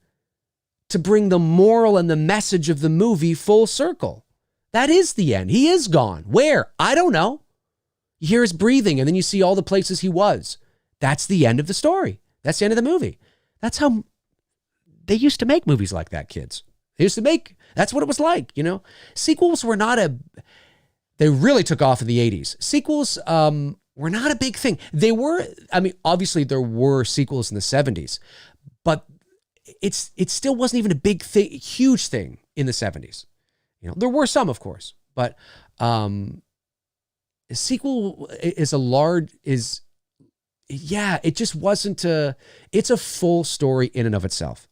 to bring the moral and the message of the movie full circle. That is the end. He is gone. Where? I don't know. You hear his breathing and then you see all the places he was. That's the end of the story. That's the end of the movie. That's how they used to make movies like that, kids. That's what it was like, you know? Sequels were they really took off in the 80s. Sequels, were not a big thing. They were, I mean, obviously there were sequels in the 70s, but it still wasn't even a big thing, huge thing in the 70s. You know, there were some, of course, but a sequel it just wasn't it's a full story in and of itself.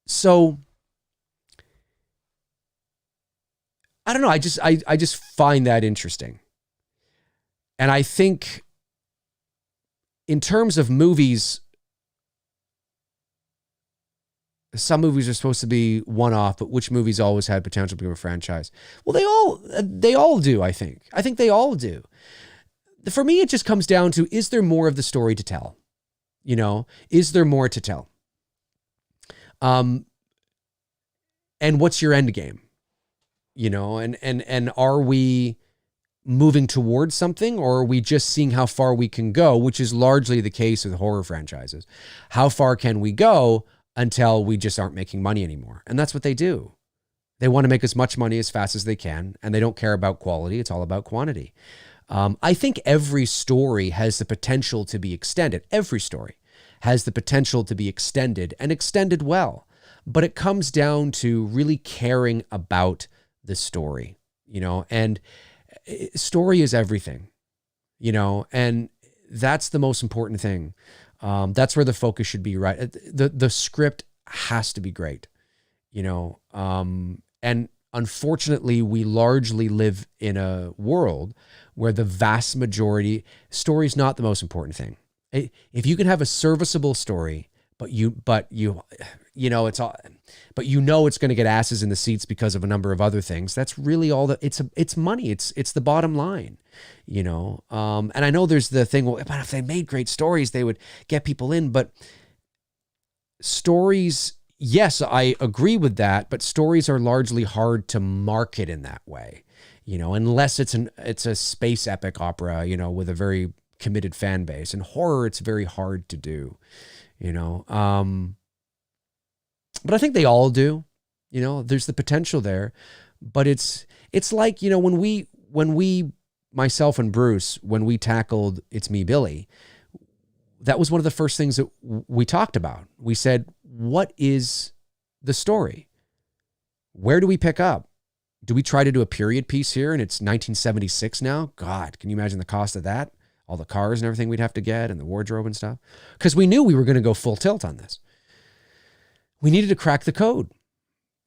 So I don't know. I just find that interesting. And I think in terms of movies, some movies are supposed to be one-off, but which movies always had potential to become a franchise? Well, they all do, I think. I think they all do. For me, it just comes down to, is there more of the story to tell? You know, is there more to tell? And what's your end game? You know, and are we moving towards something, or are we just seeing how far we can go, which is largely the case with horror franchises? How far can we go until we just aren't making money anymore? And that's what they do. They want to make as much money as fast as they can, and they don't care about quality. It's all about quantity. I think every story has the potential to be extended. Every story has the potential to be extended, and extended well. But it comes down to really caring about the story, you know, and story is everything, you know, and that's the most important thing. That's where the focus should be, right? The script has to be great, you know, and unfortunately we largely live in a world where the vast majority, story is not the most important thing. If you can have a serviceable story, but it's going to get asses in the seats because of a number of other things. That's really all that it's money. It's the bottom line, you know? And I know there's the thing, well, but if they made great stories, they would get people in, but stories, yes, I agree with that, but stories are largely hard to market in that way, you know, unless it's a space epic opera, you know, with a very committed fan base. And horror, it's very hard to do, you know? But I think they all do, you know, there's the potential there, but it's like, you know, when we, myself and Bruce, when we tackled It's Me, Billy, that was one of the first things that we talked about. We said, what is the story? Where do we pick up? Do we try to do a period piece here and it's 1976 now? God, can you imagine the cost of that? All the cars and everything we'd have to get and the wardrobe and stuff. Because we knew we were going to go full tilt on this. We needed to crack the code,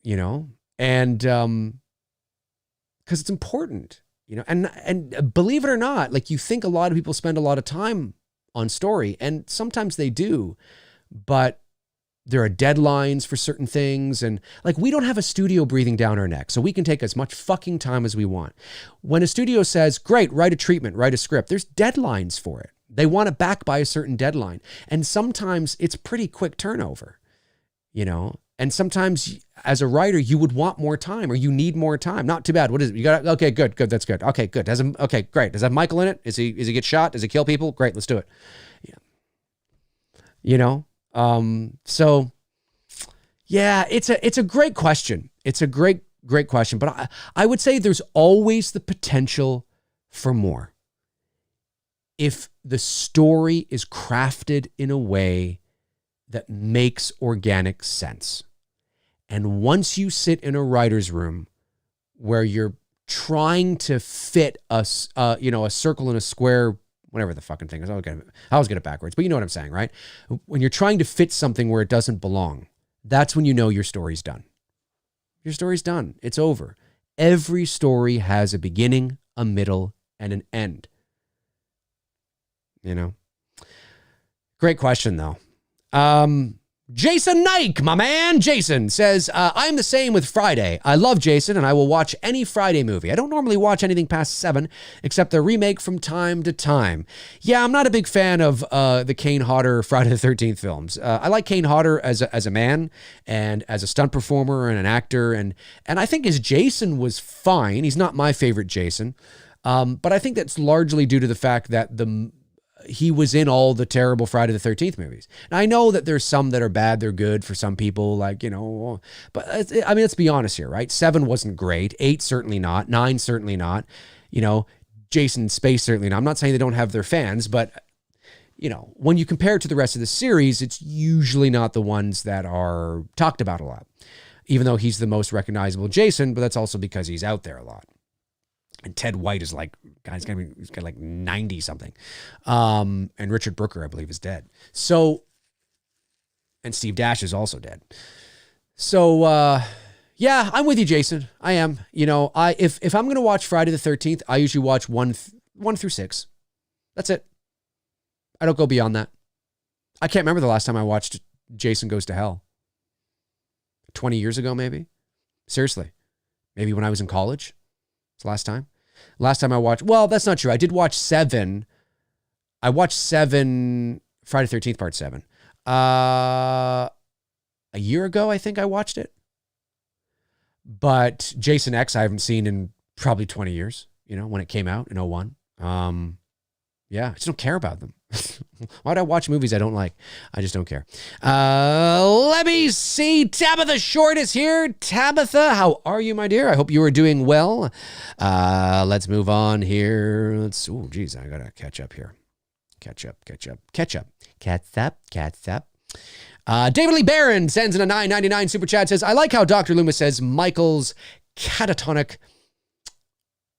you know, and because it's important, you know, and believe it or not, like you think a lot of people spend a lot of time on story. And sometimes they do, but there are deadlines for certain things. And like, we don't have a studio breathing down our neck, so we can take as much fucking time as we want. When a studio says, great, write a treatment, write a script, there's deadlines for it. They want it back by a certain deadline. And sometimes it's pretty quick turnover, you know? And sometimes as a writer, you would want more time, or you need more time. Not too bad. What is it? You got, okay, good. That's good. Okay, good. Okay, great. Does it have Michael in it? Does he get shot? Does he kill people? Great. Let's do it. Yeah. You know? So yeah, it's a great question. It's a great question, but I would say there's always the potential for more. If the story is crafted in a way that makes organic sense. And once you sit in a writer's room where you're trying to fit a circle in a square, whatever the fucking thing is, I always get it backwards, but you know what I'm saying, right? When you're trying to fit something where it doesn't belong, that's when you know your story's done. Your story's done. It's over. Every story has a beginning, a middle, and an end. You know? Great question, though. Jason Nike, my man, Jason says, I'm the same with Friday. I love Jason, and I will watch any Friday movie. I don't normally watch anything past 7, except the remake from time to time. Yeah, I'm not a big fan of the Kane Hodder Friday the 13th films. I like Kane Hodder as a man and as a stunt performer and an actor, and I think his Jason was fine. He's not my favorite Jason, but I think that's largely due to the fact that he was in all the terrible Friday the 13th movies. And I know that there's some that are bad, they're good for some people, like, you know, but I mean, let's be honest here, right? 7 wasn't great. 8, certainly not. 9, certainly not. You know, Jason Space, certainly not. I'm not saying they don't have their fans, but, you know, when you compare it to the rest of the series, it's usually not the ones that are talked about a lot, even though he's the most recognizable Jason, but that's also because he's out there a lot. And Ted White is like, he's got like 90 something. And Richard Brooker, I believe, is dead. So, and Steve Dash is also dead. So, yeah, I'm with you, Jason. I am. You know, if I'm going to watch Friday the 13th, I usually watch 1 through 6. That's it. I don't go beyond that. I can't remember the last time I watched Jason Goes to Hell. 20 years ago, maybe. Seriously. Maybe when I was in college. It's the last time. Last time I watched, well, that's not true. I did watch 7. I watched 7, Friday 13th, part 7. A year ago, I think I watched it. But Jason X, I haven't seen in probably 20 years, you know, when it came out in 01. Yeah, I just don't care about them. Why do I watch movies I don't like? I just don't care. Let me see. Tabitha Short is here. Tabitha, how are you, my dear? I hope you are doing well. Let's move on here. Oh, geez, I got to catch up here. Catch up. David Lee Barron sends in a $9.99 super chat, says, I like how Dr. Loomis says Michael's catatonic.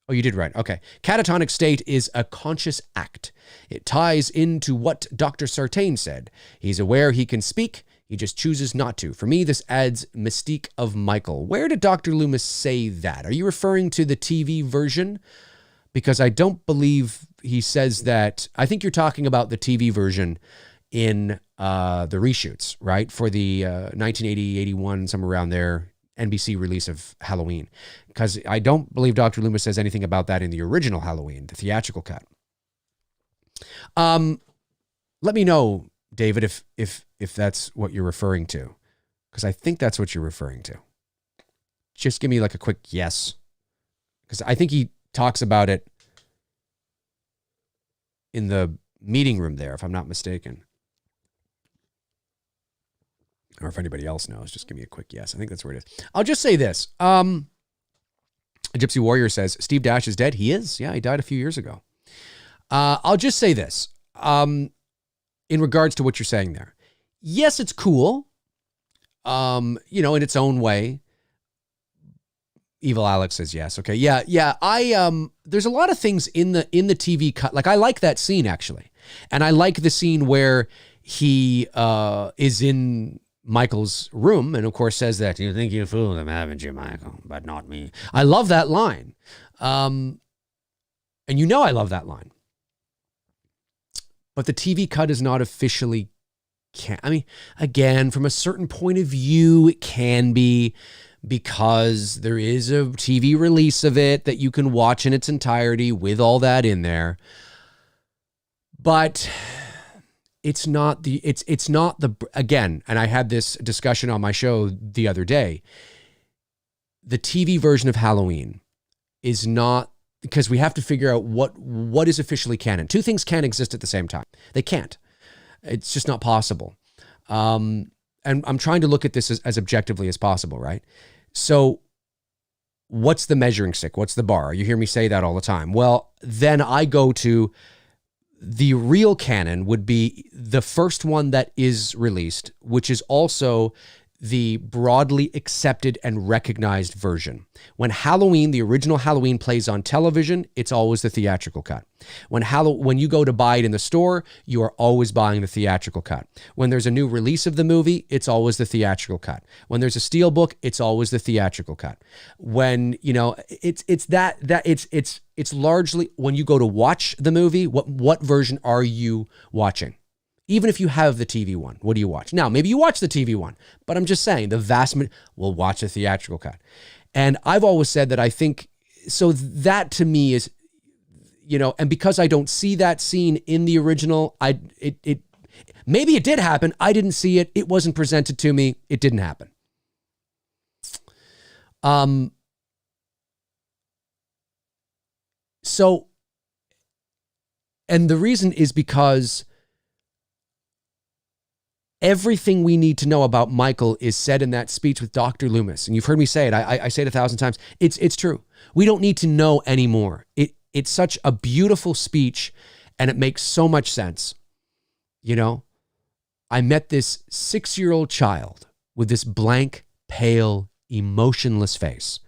Oh, you did right. Okay. Catatonic state is a conscious act. It ties into what Dr. Sartain said. He's aware he can speak. He just chooses not to. For me, this adds mystique of Michael. Where did Dr. Loomis say that? Are you referring to the TV version? Because I don't believe he says that. I think you're talking about the TV version in the reshoots, right? For the 1980, 81, somewhere around there, NBC release of Halloween, because I don't believe Dr. Loomis says anything about that in the original Halloween, the theatrical cut. Let me know, David, if that's what you're referring to, because I think that's what you're referring to. Just give me like a quick yes, because I think he talks about it in the meeting room there, if I'm not mistaken. Or if anybody else knows, just give me a quick yes. I think that's where it is. I'll just say this. A Gypsy Warrior says, Steve Dash is dead. He is. Yeah, he died a few years ago. I'll just say this. In regards to what you're saying there. Yes, it's cool. You know, in its own way. Evil Alex says yes. Okay. Yeah. There's a lot of things in the TV cut. Like, I like that scene, actually. And I like the scene where he is in Michael's room and of course says that, you think you fooled him, haven't you, Michael? But not me. I love that line. And you know I love that line. but the TV cut is not officially I mean, again, from a certain point of view, it can be, because there is a TV release of it that you can watch in its entirety with all that in there. But it's not the, again, and I had this discussion on my show the other day. The TV version of Halloween is not, because we have to figure out what is officially canon. Two things can't exist at the same time. They can't. It's just not possible. And I'm trying to look at this as objectively as possible, right? So what's the measuring stick? What's the bar? You hear me say that all the time. Well, then I go to the real canon would be the first one that is released, which is also the broadly accepted and recognized version. When Halloween, the original Halloween, plays on television, it's always the theatrical cut. When you go to buy it in the store, you are always buying the theatrical cut. When there's a new release of the movie, it's always the theatrical cut. When there's a steelbook, it's always the theatrical cut. When, you know, it's largely when you go to watch the movie, what version are you watching? Even if you have the TV one, what do you watch? Now, maybe you watch the TV one, but I'm just saying the vast majority will watch the theatrical cut. And I've always said that I think, so that to me is, you know, and because I don't see that scene in the original, maybe it did happen. I didn't see it. It wasn't presented to me. It didn't happen. So, and the reason is because everything we need to know about Michael is said in that speech with Dr. Loomis. And you've heard me say it. I say it 1,000 times. It's true. We don't need to know anymore. It's such a beautiful speech, and it makes so much sense. You know, I met this 6-year-old child with this blank, pale, emotionless face,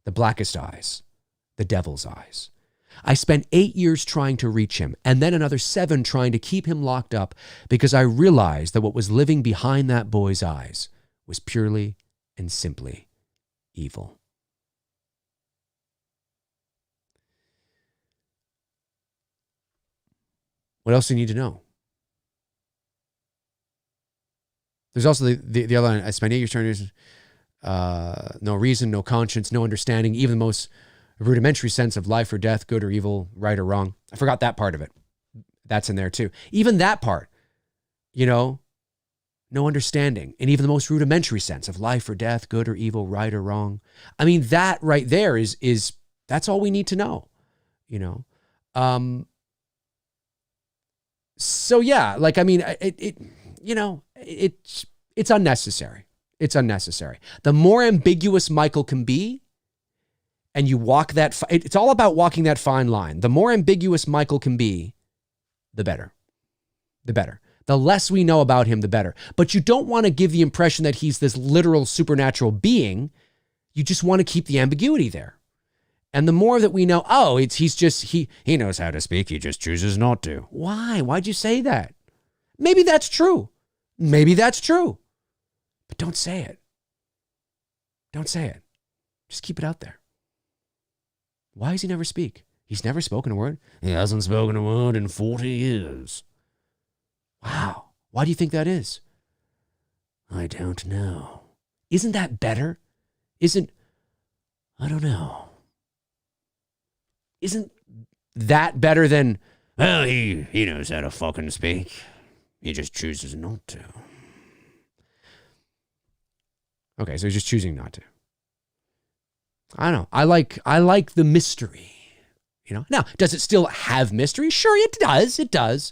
the blackest eyes, the devil's eyes. I spent 8 years trying to reach him, and then another 7 trying to keep him locked up, because I realized that what was living behind that boy's eyes was purely and simply evil. What else do you need to know? There's also the other line. I spent 8 years trying to, no reason, no conscience, no understanding, even the most rudimentary sense of life or death, good or evil, right or wrong. I forgot that part of it. That's in there too. Even that part, you know, no understanding, and even the most rudimentary sense of life or death, good or evil, right or wrong. I mean, that right there is that's all we need to know, you know? So yeah, like, I mean, it's unnecessary. It's unnecessary. The more ambiguous Michael can be, and you walk that, it's all about walking that fine line. The more ambiguous Michael can be, the better. The better. The less we know about him, the better. But you don't want to give the impression that he's this literal supernatural being. You just want to keep the ambiguity there. And the more that we know, he knows how to speak, he just chooses not to. Why? Why'd you say that? Maybe that's true. Maybe that's true. But don't say it. Don't say it. Just keep it out there. Why does he never speak? He's never spoken a word. He hasn't spoken a word in 40 years. Wow. Why do you think that is? I don't know. Isn't that better? I don't know. Isn't that better than, well, he knows how to fucking speak. He just chooses not to. Okay, so he's just choosing not to. I don't know. I like the mystery. You know? Now, does it still have mystery? Sure, it does. It does.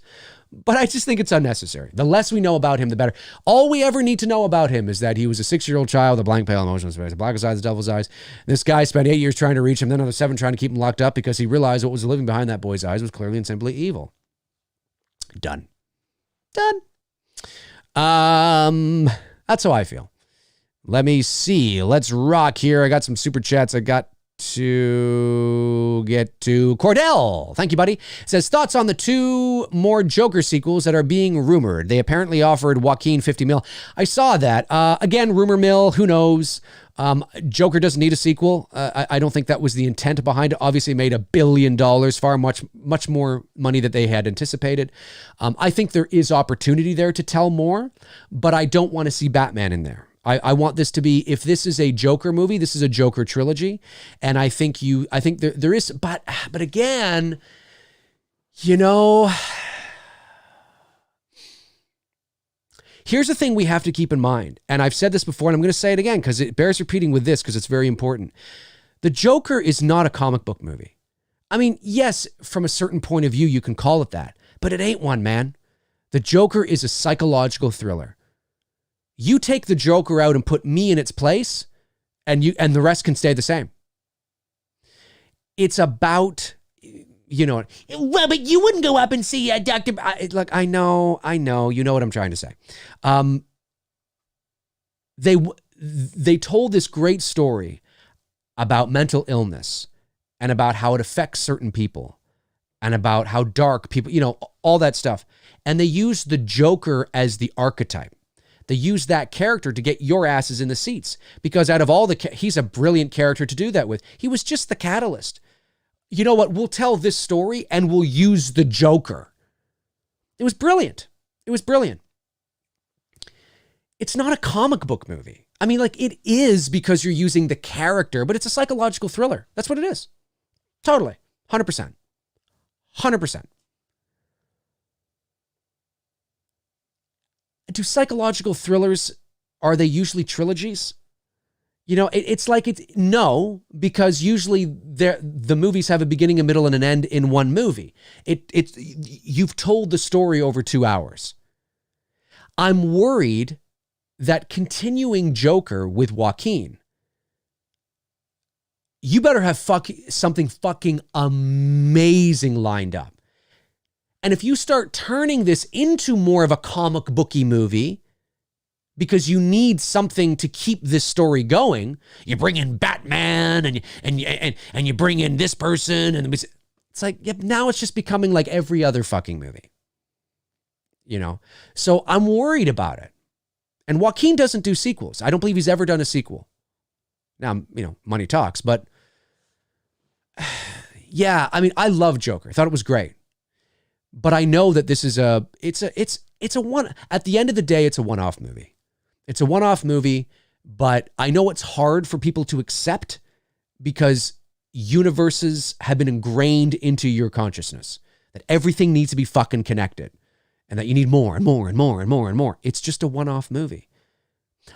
But I just think it's unnecessary. The less we know about him, the better. All we ever need to know about him is that he was a 6-year-old child, a blank, pale, emotionless face, the blackest eyes, the devil's eyes. This guy spent 8 years trying to reach him, then another 7 trying to keep him locked up because he realized what was living behind that boy's eyes was clearly and simply evil. Done. That's how I feel. Let me see. Let's rock here. I got some super chats I got to get to. Cordell, thank you, buddy. Says, thoughts on the 2 more Joker sequels that are being rumored. They apparently offered Joaquin $50 million. I saw that. Again, rumor mill, who knows? Joker doesn't need a sequel. I don't think that was the intent behind it. Obviously made $1 billion, far much more money than they had anticipated. I think there is opportunity there to tell more, but I don't want to see Batman in there. I want this to be, if this is a Joker movie, this is a Joker trilogy. And I think there is, but again, you know, here's the thing we have to keep in mind, and I've said this before, and I'm going to say it again because it bears repeating with this because it's very important. The Joker is not a comic book movie. I mean, yes, from a certain point of view, you can call it that, but it ain't one, man. The Joker is a psychological thriller. You take the Joker out and put me in its place, and the rest can stay the same. It's about... You know, well, but you wouldn't go up and see Dr. Look, I know, you know what I'm trying to say. They told this great story about mental illness and about how it affects certain people and about how dark people, you know, all that stuff. And they used the Joker as the archetype. They used that character to get your asses in the seats because out of all he's a brilliant character to do that with. He was just the catalyst. You know what? We'll tell this story and we'll use the Joker. It was brilliant. It was brilliant. It's not a comic book movie. I mean, like, it is because you're using the character, but it's a psychological thriller. That's what it is. Totally. 100%. 100%. Do psychological thrillers, are they usually trilogies? You know, it's like no, because usually the movies have a beginning, a middle, and an end in one movie. You've told the story over 2 hours. I'm worried that continuing Joker with Joaquin, you better have something fucking amazing lined up. And if you start turning this into more of a comic booky movie, because you need something to keep this story going, you bring in Batman and you bring in this person, and it's like, yep, now it's just becoming like every other fucking movie. You know? So I'm worried about it. And Joaquin doesn't do sequels. I don't believe he's ever done a sequel. Now, you know, money talks, but yeah, I mean, I love Joker. I thought it was great. But I know that this is it's a one, at the end of the day, it's a one-off movie. It's a one-off movie, but I know it's hard for people to accept because universes have been ingrained into your consciousness, that everything needs to be fucking connected and that you need more and more and more and more and more. It's just a one-off movie.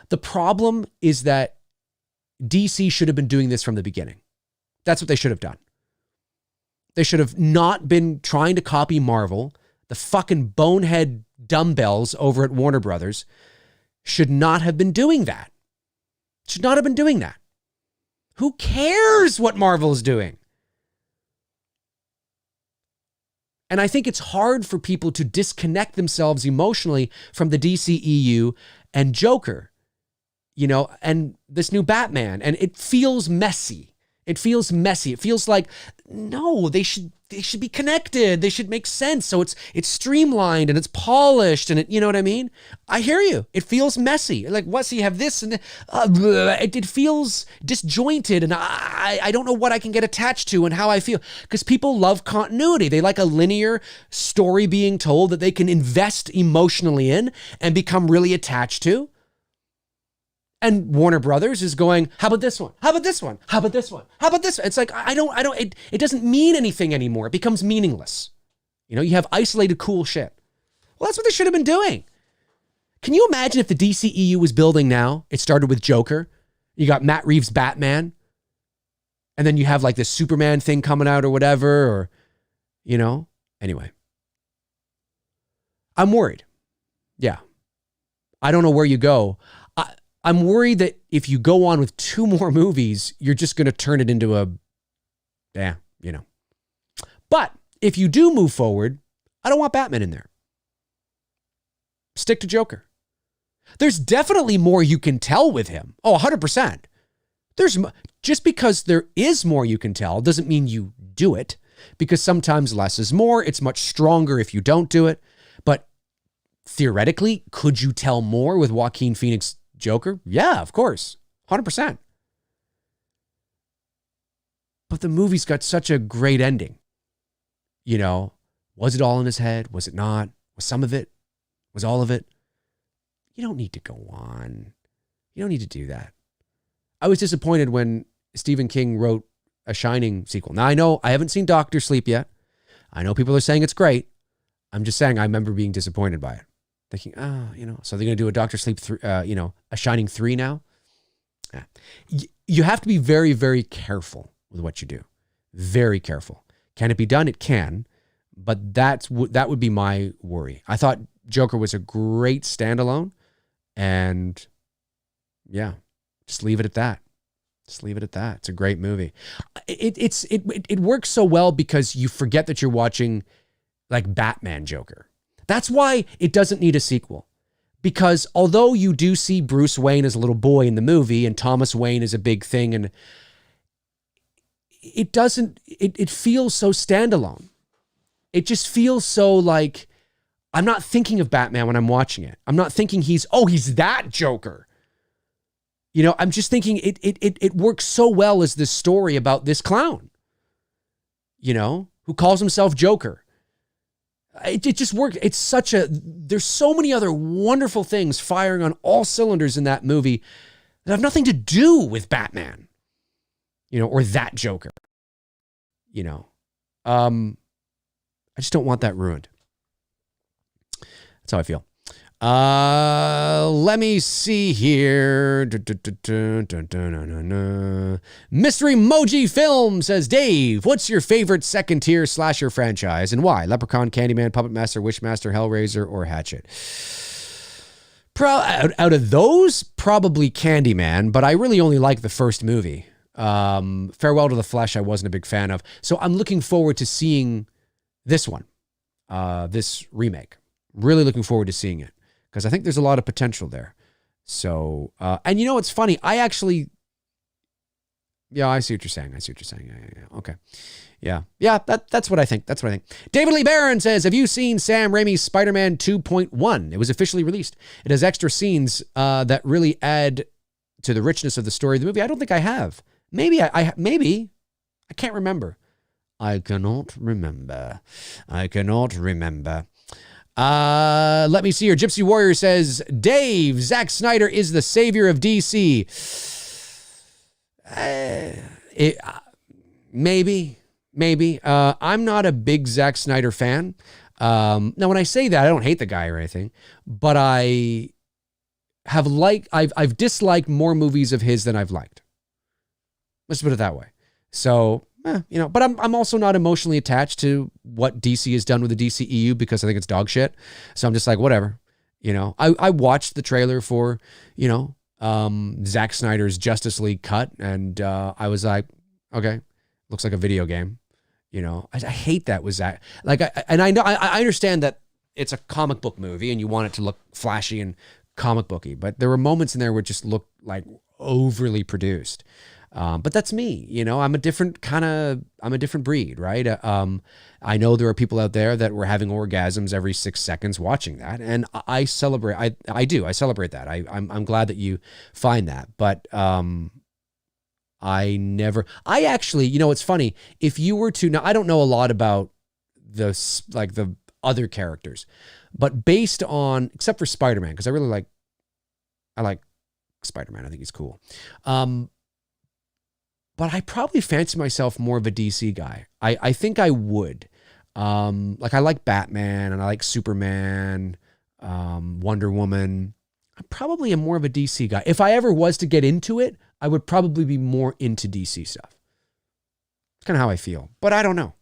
The problem is that DC should have been doing this from the beginning. That's what they should have done. They should have not been trying to copy Marvel. The fucking bonehead dumbbells over at Warner Brothers should not have been doing that. Should not have been doing that. Who cares what Marvel is doing? And I think it's hard for people to disconnect themselves emotionally from the DCEU and Joker, you know, and this new Batman. And it feels messy. It feels messy. It feels like, no, they should be connected. They should make sense. So it's streamlined and it's polished and you know what I mean? I hear you. It feels messy. Like, what? So you have this and it feels disjointed and I don't know what I can get attached to and how I feel, because people love continuity. They like a linear story being told that they can invest emotionally in and become really attached to. And Warner Brothers is going, how about this one? How about this one? How about this one? How about this one? It's like, it doesn't mean anything anymore. It becomes meaningless. You know, you have isolated cool shit. Well, that's what they should have been doing. Can you imagine if the DCEU was building now? It started with Joker. You got Matt Reeves' Batman. And then you have like this Superman thing coming out or whatever, or, you know, anyway. I'm worried. Yeah. I don't know where you go. I'm worried that if you go on with 2 more movies, you're just going to turn it into you know. But if you do move forward, I don't want Batman in there. Stick to Joker. There's definitely more you can tell with him. Oh, 100%. Just because there is more you can tell doesn't mean you do it, because sometimes less is more. It's much stronger if you don't do it. But theoretically, could you tell more with Joaquin Phoenix Joker? Yeah, of course. 100%. But the movie's got such a great ending. You know, was it all in his head? Was it not? Was some of it? Was all of it? You don't need to go on. You don't need to do that. I was disappointed when Stephen King wrote a Shining sequel. Now, I know I haven't seen Doctor Sleep yet. I know people are saying it's great. I'm just saying I remember being disappointed by it. Thinking, so they're going to do a Doctor Sleep, a Shining 3 now? Yeah. You have to be very, very careful with what you do. Very careful. Can it be done? It can. But that would be my worry. I thought Joker was a great standalone. And yeah, just leave it at that. Just leave it at that. It's a great movie. It works so well because you forget that you're watching like Batman Joker. That's why it doesn't need a sequel. Because although you do see Bruce Wayne as a little boy in the movie and Thomas Wayne is a big thing, and it feels so standalone. It just feels so like, I'm not thinking of Batman when I'm watching it. I'm not thinking he's that Joker. You know, I'm just thinking it works so well as this story about this clown, you know, who calls himself Joker. It just works. There's so many other wonderful things firing on all cylinders in that movie that have nothing to do with Batman, you know, or that Joker, you know. I just don't want that ruined. That's how I feel. Let me see here. Mystery Emoji Film says, Dave, what's your favorite second tier slasher franchise and why? Leprechaun, Candyman, Puppet Master, Wishmaster, Hellraiser, or Hatchet? Out of those, probably Candyman, but I really only like the first movie. Farewell to the Flesh, I wasn't a big fan of. So I'm looking forward to seeing this one, this remake. Really looking forward to seeing it because I think there's a lot of potential there. So, and you know, it's funny. I see what you're saying. Yeah. Okay. Yeah. That's what I think. David Lee Barron says, have you seen Sam Raimi's Spider-Man 2.1? It was officially released. It has extra scenes that really add to the richness of the story of the movie. I don't think I have. Maybe I can't remember. I cannot remember. Let me see here. Gypsy Warrior says, Dave, Zack Snyder is the savior of DC. Maybe. I'm not a big Zack Snyder fan. Now, when I say that, I don't hate the guy or anything, but I've disliked more movies of his than I've liked. Let's put it that way. So, but I'm also not emotionally attached to what DC has done with the DCEU because I think it's dog shit. So I'm just like, whatever. You know, I watched the trailer for, Zack Snyder's Justice League cut, and I was like, okay, looks like a video game. You know, I hate that with Zack. Like, I understand that it's a comic book movie and you want it to look flashy and comic booky, but there were moments in there where it just looked like overly produced. But that's me, I'm a different breed, right? I know there are people out there that were having orgasms every 6 seconds watching that. And I celebrate, I celebrate that. I'm glad that you find that, but, I actually, it's funny. If you were to, now I don't know a lot about the other characters, but based on, except for Spider-Man, because I like Spider-Man. I think he's cool. But I probably fancy myself more of a DC guy. I think I would. I like Batman and I like Superman, Wonder Woman. I probably am more of a DC guy. If I ever was to get into it, I would probably be more into DC stuff. It's kind of how I feel, but I don't know.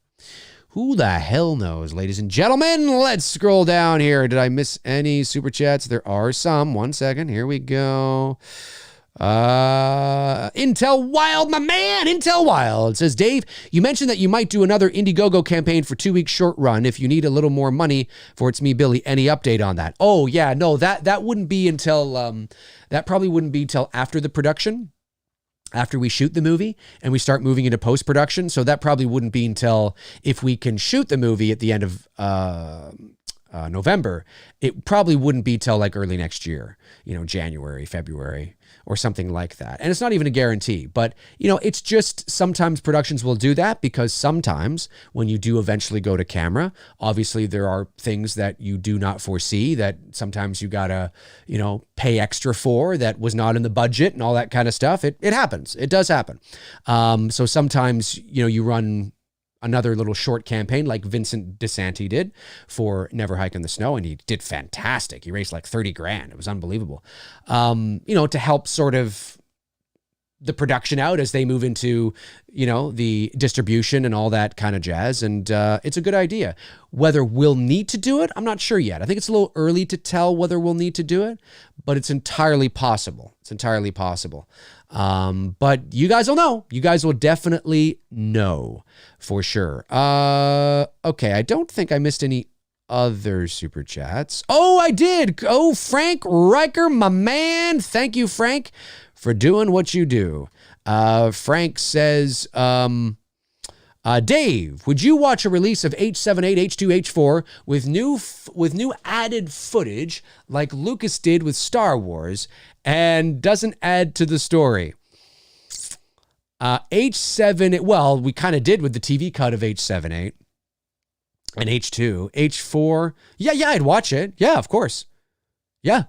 Who the hell knows, ladies and gentlemen? Let's scroll down here. Did I miss any super chats? There are some. 1 second. Here we go. Intel Wild, my man, Intel Wild says, Dave, you mentioned that you might do another Indiegogo campaign for 2 weeks short run if you need a little more money for It's Me Billy. Any update on that? Oh yeah, no, that wouldn't be until that probably wouldn't be till after the production, after we shoot the movie and we start moving into post-production. So that probably wouldn't be until if we can shoot the movie at the end of November, it probably wouldn't be till like early next year, January, February, or something like that. And it's not even a guarantee, but it's just sometimes productions will do that because sometimes when you do eventually go to camera, obviously there are things that you do not foresee that sometimes you gotta, pay extra for that was not in the budget and all that kind of stuff. It happens. It does happen. So sometimes, you run another little short campaign like Vincent DeSanti did for Never Hike in the Snow, and he did fantastic. He raised like 30 grand. It was unbelievable. To help sort of the production out as they move into, the distribution and all that kind of jazz. And it's a good idea. Whether we'll need to do it, I'm not sure yet. I think it's a little early to tell whether we'll need to do it, but it's entirely possible. It's entirely possible. But you guys will know. You guys will definitely know for sure. Okay, I don't think I missed any other super chats. Oh, I did. Oh, Frank Riker, my man. Thank you, Frank, for doing what you do. Frank says, Dave, would you watch a release of H78, H2, H4 with new added footage like Lucas did with Star Wars and doesn't add to the story? H7, well, we kind of did with the TV cut of H78 and H2. H4, yeah, I'd watch it. Yeah, of course. Yeah.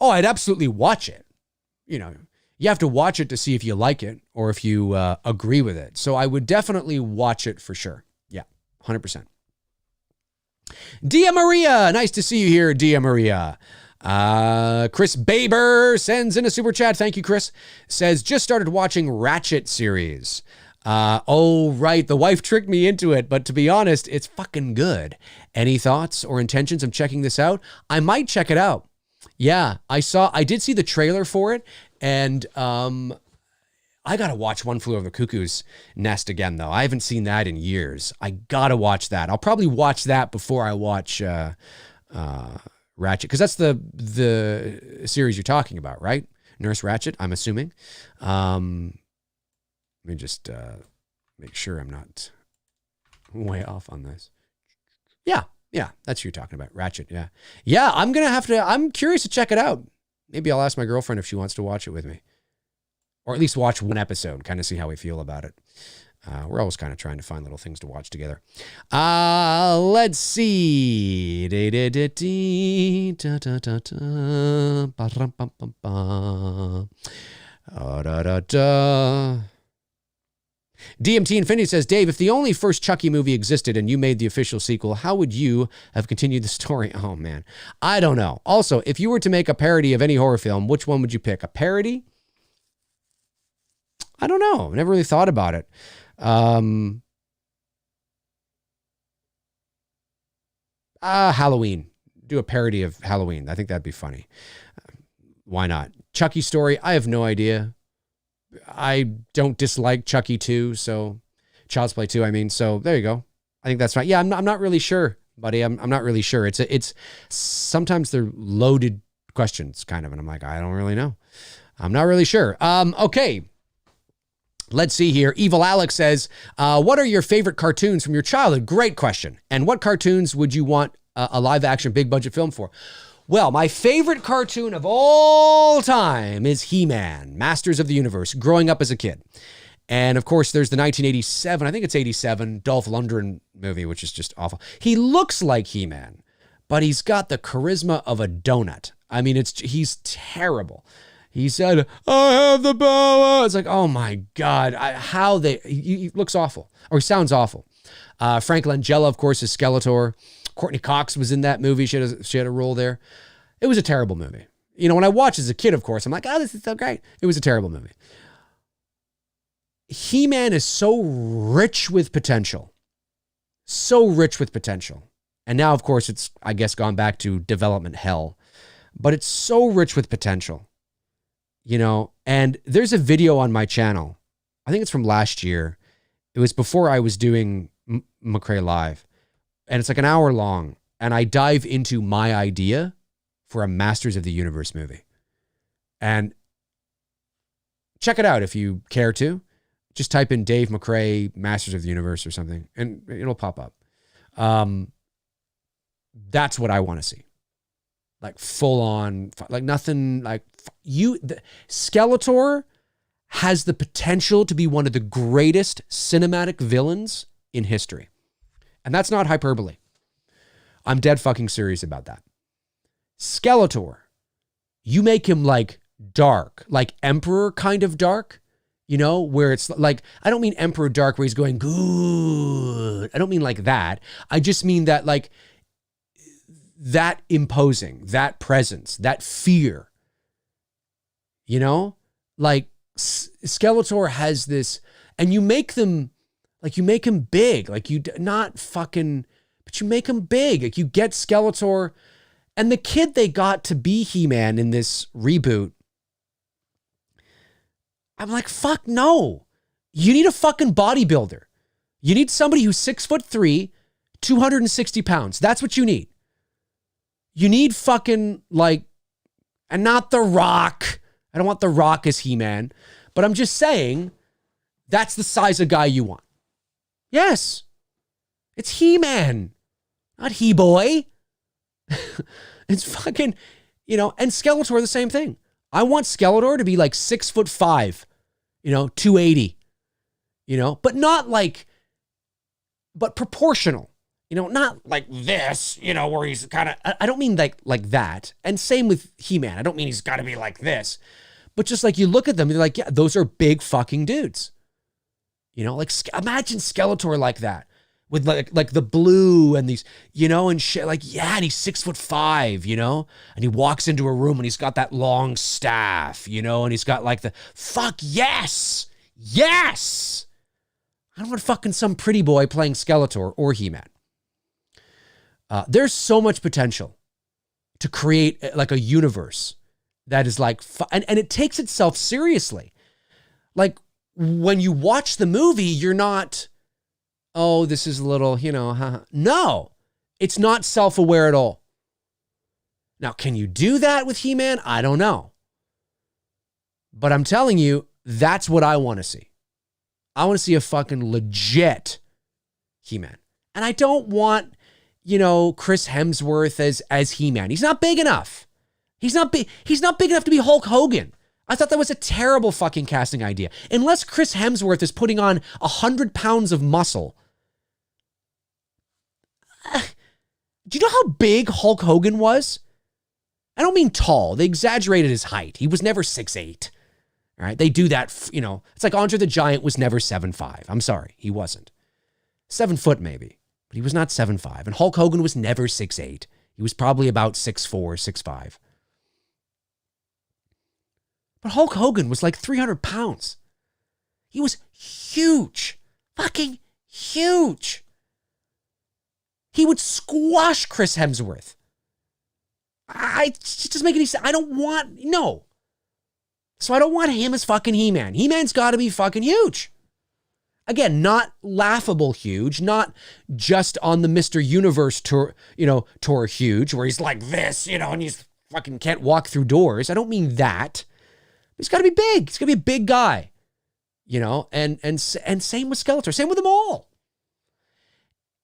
Oh, I'd absolutely watch it. You have to watch it to see if you like it or if you agree with it. So I would definitely watch it for sure. Yeah, 100%. Dia Maria, nice to see you here, Dia Maria. Chris Baber sends in a super chat. Thank you, Chris. Says, just started watching Ratchet series. Oh, right. The wife tricked me into it, but to be honest, it's fucking good. Any thoughts or intentions of checking this out? I might check it out. Yeah, I did see the trailer for it, and I gotta watch One Flew Over the Cuckoo's Nest again, though. I haven't seen that in years. I gotta watch that. I'll probably watch that before I watch Ratchet, because that's the series you're talking about, right? Nurse Ratchet, I'm assuming. Let me just make sure I'm not way off on this. Yeah, that's who you're talking about. Ratchet, yeah. Yeah, I'm curious to check it out. Maybe I'll ask my girlfriend if she wants to watch it with me. Or at least watch one episode, kind of see how we feel about it. We're always kind of trying to find little things to watch together. Let's see. DMT Infinity says, Dave, if the only first Chucky movie existed and you made the official sequel, how would you have continued the story? Oh, man. I don't know. Also, if you were to make a parody of any horror film, which one would you pick? A parody? I don't know. Never really thought about it. Halloween. Do a parody of Halloween. I think that'd be funny. Why not? Chucky story. I have no idea. I don't dislike Chucky 2, so Child's Play 2, I mean, so there you go. I think that's right. Yeah, I'm not really sure, buddy. I'm not really sure. It's sometimes they're loaded questions, kind of, and I'm like, I don't really know. I'm not really sure. Okay. Let's see here. Evil Alex says, what are your favorite cartoons from your childhood? Great question. And what cartoons would you want a live action big budget film for? Well, my favorite cartoon of all time is He-Man, Masters of the Universe, growing up as a kid. And of course, there's the 1987, I think it's 87, Dolph Lundgren movie, which is just awful. He looks like He-Man, but he's got the charisma of a donut. I mean, he's terrible. He said, I have the power. It's like, oh my God, he looks awful, or he sounds awful. Frank Langella, of course, is Skeletor. Courtney Cox was in that movie. She had a role there. It was a terrible movie. When I watched as a kid, of course, I'm like, oh, this is so great. It was a terrible movie. He-Man is so rich with potential. So rich with potential. And now, of course, it's, I guess, gone back to development hell. But it's so rich with potential. And there's a video on my channel. I think it's from last year. It was before I was doing McRae Live. And it's like an hour long. And I dive into my idea for a Masters of the Universe movie. And check it out if you care to. Just type in Dave McRae, Masters of the Universe or something, and it'll pop up. That's what I want to see. Like full on, like nothing like Skeletor has the potential to be one of the greatest cinematic villains in history. And that's not hyperbole. I'm dead fucking serious about that. Skeletor, you make him like dark, like Emperor kind of dark, you know, where it's like, I don't mean Emperor dark where he's going good. I don't mean like that. I just mean that like that imposing, that presence, that fear, you know, like Skeletor has this, and you make them like, you make him big, like you not fucking, but you make him big. Like you get Skeletor, and the kid they got to be He-Man in this reboot, I'm like, fuck no. You need a fucking bodybuilder. You need somebody who's 6'3", 260 pounds. That's what you need. You need fucking like, and not The Rock. I don't want The Rock as He-Man, but I'm just saying that's the size of guy you want. Yes. It's He-Man, not He-Boy. It's fucking, you know, and Skeletor, the same thing. I want Skeletor to be like 6'5", you know, 280, you know, but not like, but proportional, you know, not like this, you know, where he's kind of, I don't mean like that. And same with He-Man. I don't mean he's got to be like this, but just like you look at them, you're like, yeah, those are big fucking dudes. You know, like imagine Skeletor like that. With like the blue and these, you know, and shit, like, yeah, and he's 6'5", you know, and he walks into a room and he's got that long staff, you know, and he's got like the, fuck yes, yes. I don't want fucking some pretty boy playing Skeletor or He-Man. There's so much potential to create like a universe that is like, and it takes itself seriously. Like when you watch the movie, you're not, oh, this is a little, you know, no, it's not self-aware at all. Now, can you do that with He-Man? I don't know. But I'm telling you, that's what I want to see. I want to see a fucking legit He-Man. And I don't want, you know, Chris Hemsworth as He-Man. He's not big enough. He's not big enough to be Hulk Hogan. I thought that was a terrible fucking casting idea. Unless Chris Hemsworth is putting on 100 pounds of muscle. Do you know how big Hulk Hogan was? I don't mean tall. They exaggerated his height. He was never 6'8". All right. They do that, you know. It's like Andre the Giant was never 7'5". I'm sorry. He wasn't. 7 foot maybe, but he was not 7'5". And Hulk Hogan was never 6'8". He was probably about 6'4", 6'5". But Hulk Hogan was like 300 pounds. He was huge. Fucking huge. He would squash Chris Hemsworth. It just doesn't make any sense. I don't want, no. So I don't want him as fucking He-Man. He-Man's got to be fucking huge. Again, not laughable huge, not just on the Mr. Universe tour, tour huge, where he's like this, and he's fucking can't walk through doors. I don't mean that. He's got to be big. He's got to be a big guy, and same with Skeletor, same with them all.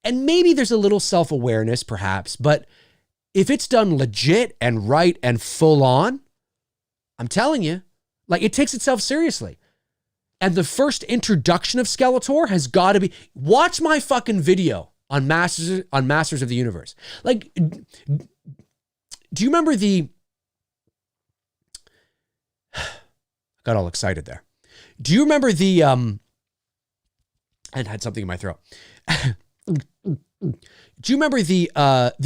And maybe there's a little self-awareness perhaps, but if it's done legit and right and full on, I'm telling you, like it takes itself seriously. And the first introduction of Skeletor has got to be, watch my fucking video on Masters of the Universe. Like, do you remember I got all excited there. Do you remember I had something in my throat. Do you remember the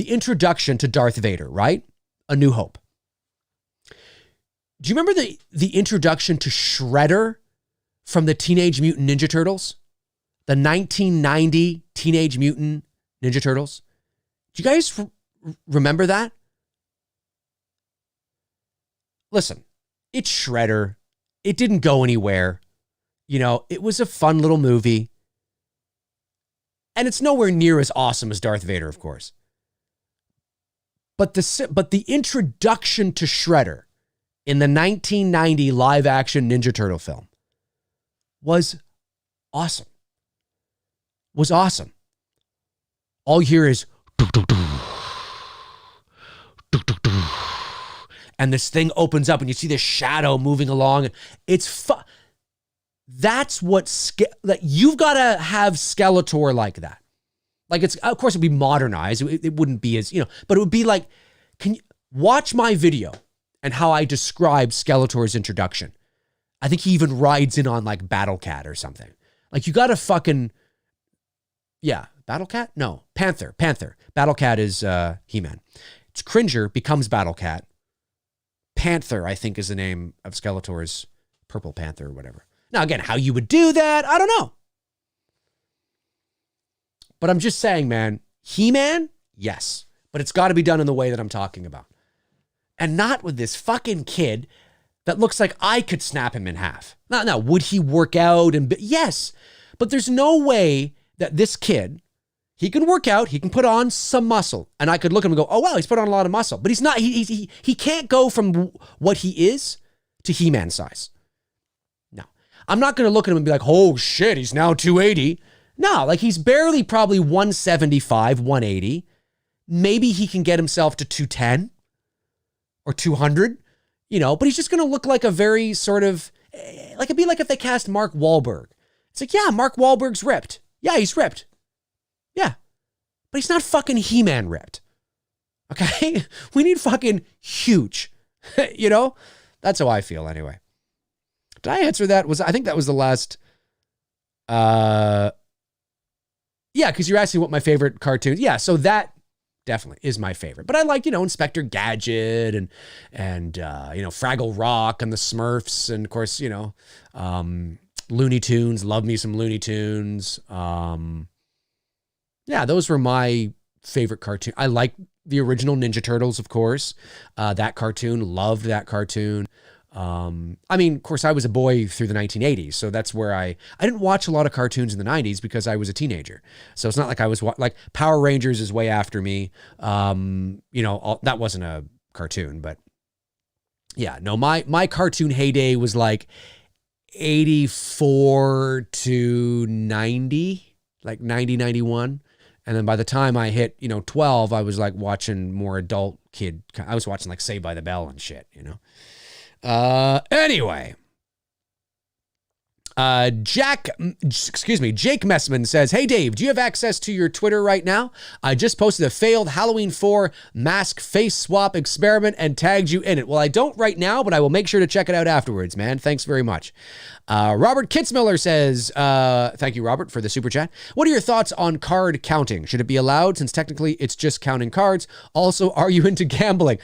introduction to Darth Vader, right? A New Hope. Do you remember the introduction to Shredder from the Teenage Mutant Ninja Turtles? The 1990 Teenage Mutant Ninja Turtles? Do you guys remember that? Listen, it's Shredder. It didn't go anywhere. It was a fun little movie. And it's nowhere near as awesome as Darth Vader, of course. But the introduction to Shredder in the 1990 live-action Ninja Turtle film was awesome. Was awesome. All you hear is, and this thing opens up and you see this shadow moving along. It's that's what like you've got to have Skeletor like that. Like it's, of course, it'd be modernized. It wouldn't be as, but it would be like, can you watch my video and how I describe Skeletor's introduction? I think he even rides in on like Battle Cat or something. Like you got to fucking, Battle Cat? No, Panther. Battle Cat is He-Man. It's Cringer becomes Battle Cat. Panther, I think, is the name of Skeletor's Purple Panther or whatever. Now, again, how you would do that, I don't know. But I'm just saying, man, He-Man, yes. But it's got to be done in the way that I'm talking about. And not with this fucking kid that looks like I could snap him in half. Now, would he work out? Yes. But there's no way that this kid, he can work out, he can put on some muscle. And I could look at him and go, oh, wow, he's put on a lot of muscle. But he's not, he can't go from what he is to He-Man size. No. I'm not going to look at him and be like, oh, shit, he's now 280. No, like he's barely probably 175, 180. Maybe he can get himself to 210 or 200, but he's just going to look like a very sort of, like it'd be like if they cast Mark Wahlberg. It's like, yeah, Mark Wahlberg's ripped. Yeah, he's ripped. Yeah, but he's not fucking He-Man ripped. Okay? We need fucking huge. That's how I feel anyway. Did I answer that? I think that was the last, yeah, because you're asking what my favorite cartoon. Yeah, so that definitely is my favorite. But I like, Inspector Gadget and Fraggle Rock and the Smurfs and, of course, Looney Tunes. Love me some Looney Tunes. Yeah, those were my favorite cartoon. I like the original Ninja Turtles, of course. That cartoon, loved that cartoon. Of course, I was a boy through the 1980s, so that's where I didn't watch a lot of cartoons in the 90s because I was a teenager. So it's not like I was like Power Rangers is way after me. That wasn't a cartoon, but yeah, no, my cartoon heyday was like 84 to 90, like 90, 91. And then by the time I hit, 12, I was like watching more adult kid. I was watching like Saved by the Bell and shit, Anyway, Jake Messman says, hey Dave, do you have access to your Twitter right now? I just posted a failed Halloween 4 mask face swap experiment and tagged you in it. Well, I don't right now, but I will make sure to check it out afterwards, man. Thanks very much. Robert Kitzmiller says, thank you, Robert, for the super chat. What are your thoughts on card counting? Should it be allowed since technically it's just counting cards? Also, are you into gambling?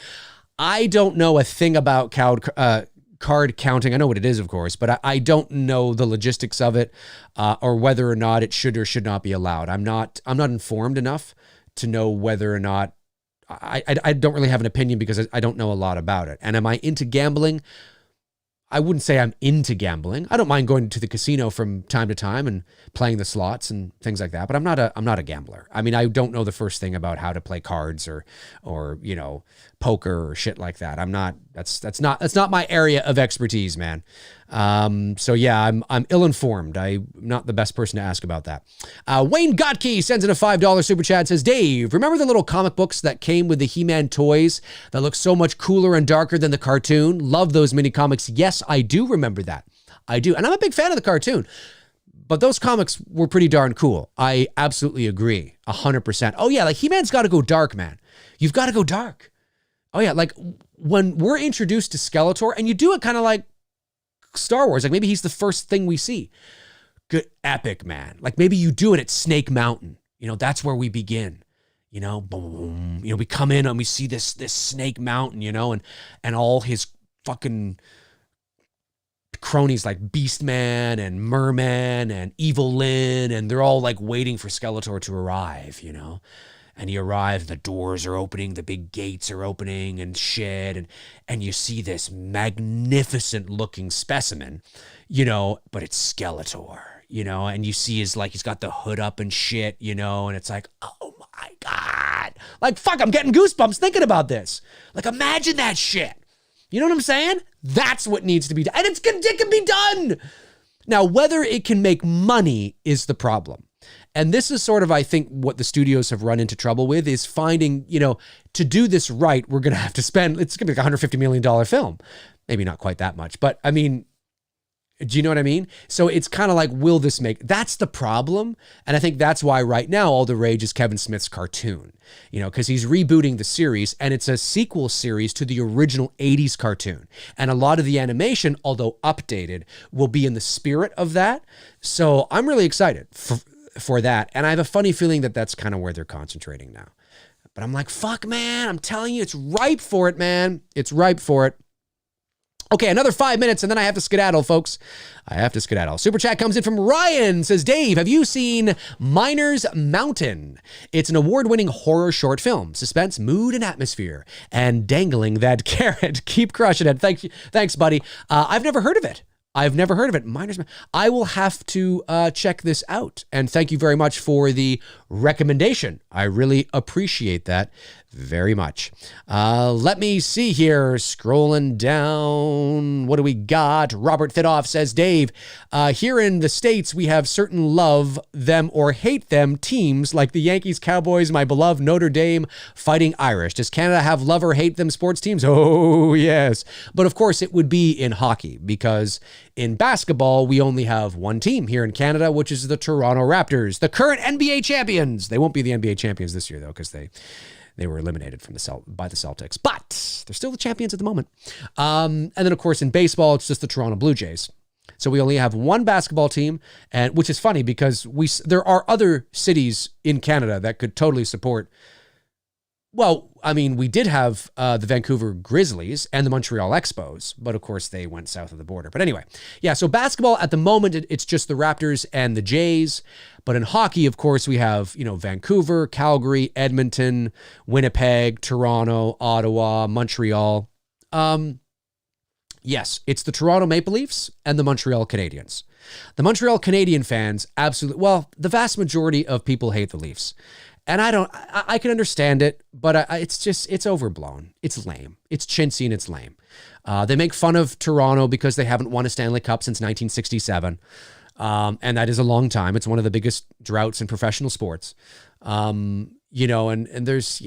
I don't know a thing about card counting. I know what it is, of course, but I don't know the logistics of it or whether or not it should or should not be allowed. I'm not informed enough to know whether or not I don't really have an opinion because I don't know a lot about it. And am I into gambling? I wouldn't say I'm into gambling. I don't mind going to the casino from time to time and playing the slots and things like that, but I'm not a gambler. I mean, I don't know the first thing about how to play cards or poker or shit like that. That's not my area of expertise, man. So yeah, I'm ill-informed. I'm not the best person to ask about that. Wayne Gotke sends in a $5 super chat, says, Dave, remember the little comic books that came with the He-Man toys that look so much cooler and darker than the cartoon? Love those mini comics. Yes, I do remember that. I do. And I'm a big fan of the cartoon, but those comics were pretty darn cool. I absolutely agree. 100%. Oh yeah. Like He-Man's got to go dark, man. You've got to go dark. Oh yeah. Like when we're introduced to Skeletor and you do it kind of like Star Wars, like maybe he's the first thing we see. Good, epic, man. Like maybe you do it at Snake Mountain. That's where we begin. Boom. We come in and we see this Snake Mountain, and all his fucking cronies like Beastman and Merman and Evil Lyn, and they're all like waiting for Skeletor to arrive, And he arrives, the doors are opening, the big gates are opening and shit. And you see this magnificent looking specimen, but it's Skeletor, and you see he's got the hood up and shit, and it's like, oh my God. Like, fuck, I'm getting goosebumps thinking about this. Like, imagine that shit. You know what I'm saying? That's what needs to be done. And it can be done. Now, whether it can make money is the problem. And this is sort of, I think, what the studios have run into trouble with is finding, to do this right, we're going to have to spend, it's going to be like a $150 million film. Maybe not quite that much, but I mean, do you know what I mean? So it's kind of like, will this that's the problem. And I think that's why right now all the rage is Kevin Smith's cartoon, because he's rebooting the series and it's a sequel series to the original 80s cartoon. And a lot of the animation, although updated, will be in the spirit of that. So I'm really excited for that. And I have a funny feeling that that's kind of where they're concentrating now. But I'm like, fuck, man, I'm telling you, it's ripe for it, man. It's ripe for it. Okay, another 5 minutes and then I have to skedaddle, folks. I have to skedaddle. Super chat comes in from Ryan. Says, Dave, have you seen Miner's Mountain? It's an award-winning horror short film. Suspense, mood, and atmosphere. And dangling that carrot. Keep crushing it. Thanks, buddy. I've never heard of it. Miner's Mountain. I will have to check this out. And thank you very much for the recommendation. I really appreciate that very much. Let me see here. Scrolling down. What do we got? Robert Thidoff says, Dave, here in the States, we have certain love them or hate them teams like the Yankees, Cowboys, my beloved Notre Dame, Fighting Irish. Does Canada have love or hate them sports teams? Oh, yes. But of course, it would be in hockey because in basketball, we only have one team here in Canada, which is the Toronto Raptors, the current NBA champions. They won't be the NBA champions this year, though, because they were eliminated from by the Celtics, but they're still the champions at the moment. And then, of course, in baseball, it's just the Toronto Blue Jays. So we only have one basketball team, and which is funny because there are other cities in Canada that could totally support. Well, I mean, we did have the Vancouver Grizzlies and the Montreal Expos, but of course they went south of the border. But anyway, yeah, so basketball at the moment, it's just the Raptors and the Jays. But in hockey, of course, we have, Vancouver, Calgary, Edmonton, Winnipeg, Toronto, Ottawa, Montreal. Yes, it's the Toronto Maple Leafs and the Montreal Canadiens. The Montreal Canadian fans the vast majority of people hate the Leafs. And I can understand it, but it's overblown. It's lame. It's chintzy and it's lame. They make fun of Toronto because they haven't won a Stanley Cup since 1967. And that is a long time. It's one of the biggest droughts in professional sports. And there's,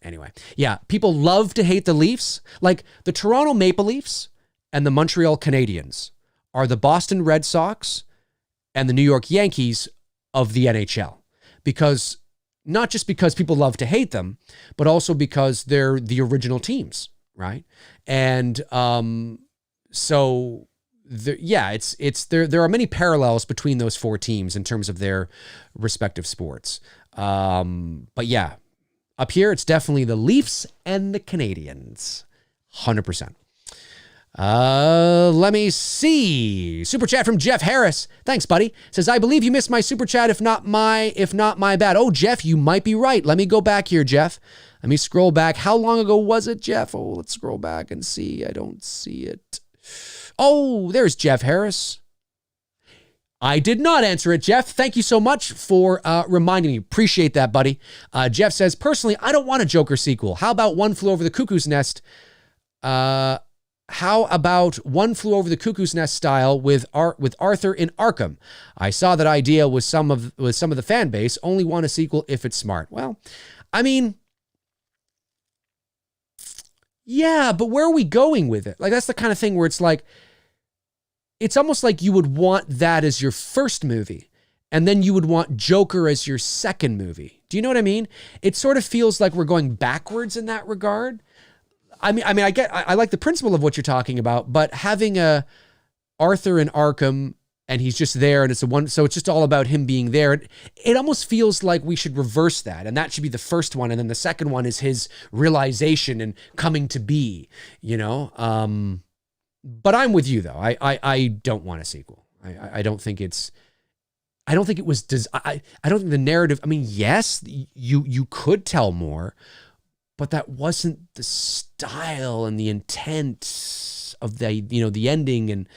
anyway. Yeah, people love to hate the Leafs. Like the Toronto Maple Leafs and the Montreal Canadiens are the Boston Red Sox and the New York Yankees of the NHL. Because not just because people love to hate them, but also because they're the original teams, right? And so there are many parallels between those four teams in terms of their respective sports. But yeah, up here it's definitely the Leafs and the Canadiens, 100%. Let me see. Super chat from Jeff Harris. Thanks, buddy. Says, I believe you missed my super chat. If not my bad. Oh, Jeff, you might be right. Let me go back here, Jeff. Let me scroll back. How long ago was it, Jeff? Oh, let's scroll back and see. I don't see it. Oh, there's Jeff Harris. I did not answer it, Jeff. Thank you so much for reminding me. Appreciate that, buddy. Jeff says, personally, I don't want a Joker sequel. How about One Flew Over the Cuckoo's Nest? How about One Flew Over the Cuckoo's Nest style with Arthur in Arkham? I saw that idea with some of the fan base. Only want a sequel if it's smart. Well, I mean, yeah, but where are we going with it? Like, that's the kind of thing where it's like, it's almost like you would want that as your first movie, and then you would want Joker as your second movie. Do you know what I mean? It sort of feels like we're going backwards in that regard. I like the principle of what you're talking about, but having a Arthur in Arkham and he's just there and so it's just all about him being there. It almost feels like we should reverse that, and that should be the first one, and then the second one is his realization and coming to be, But I'm with you though. I don't want a sequel. I don't think it's. I don't think it was. I don't think the narrative. I mean, yes, you could tell more. But that wasn't the style and the intent of the ending. And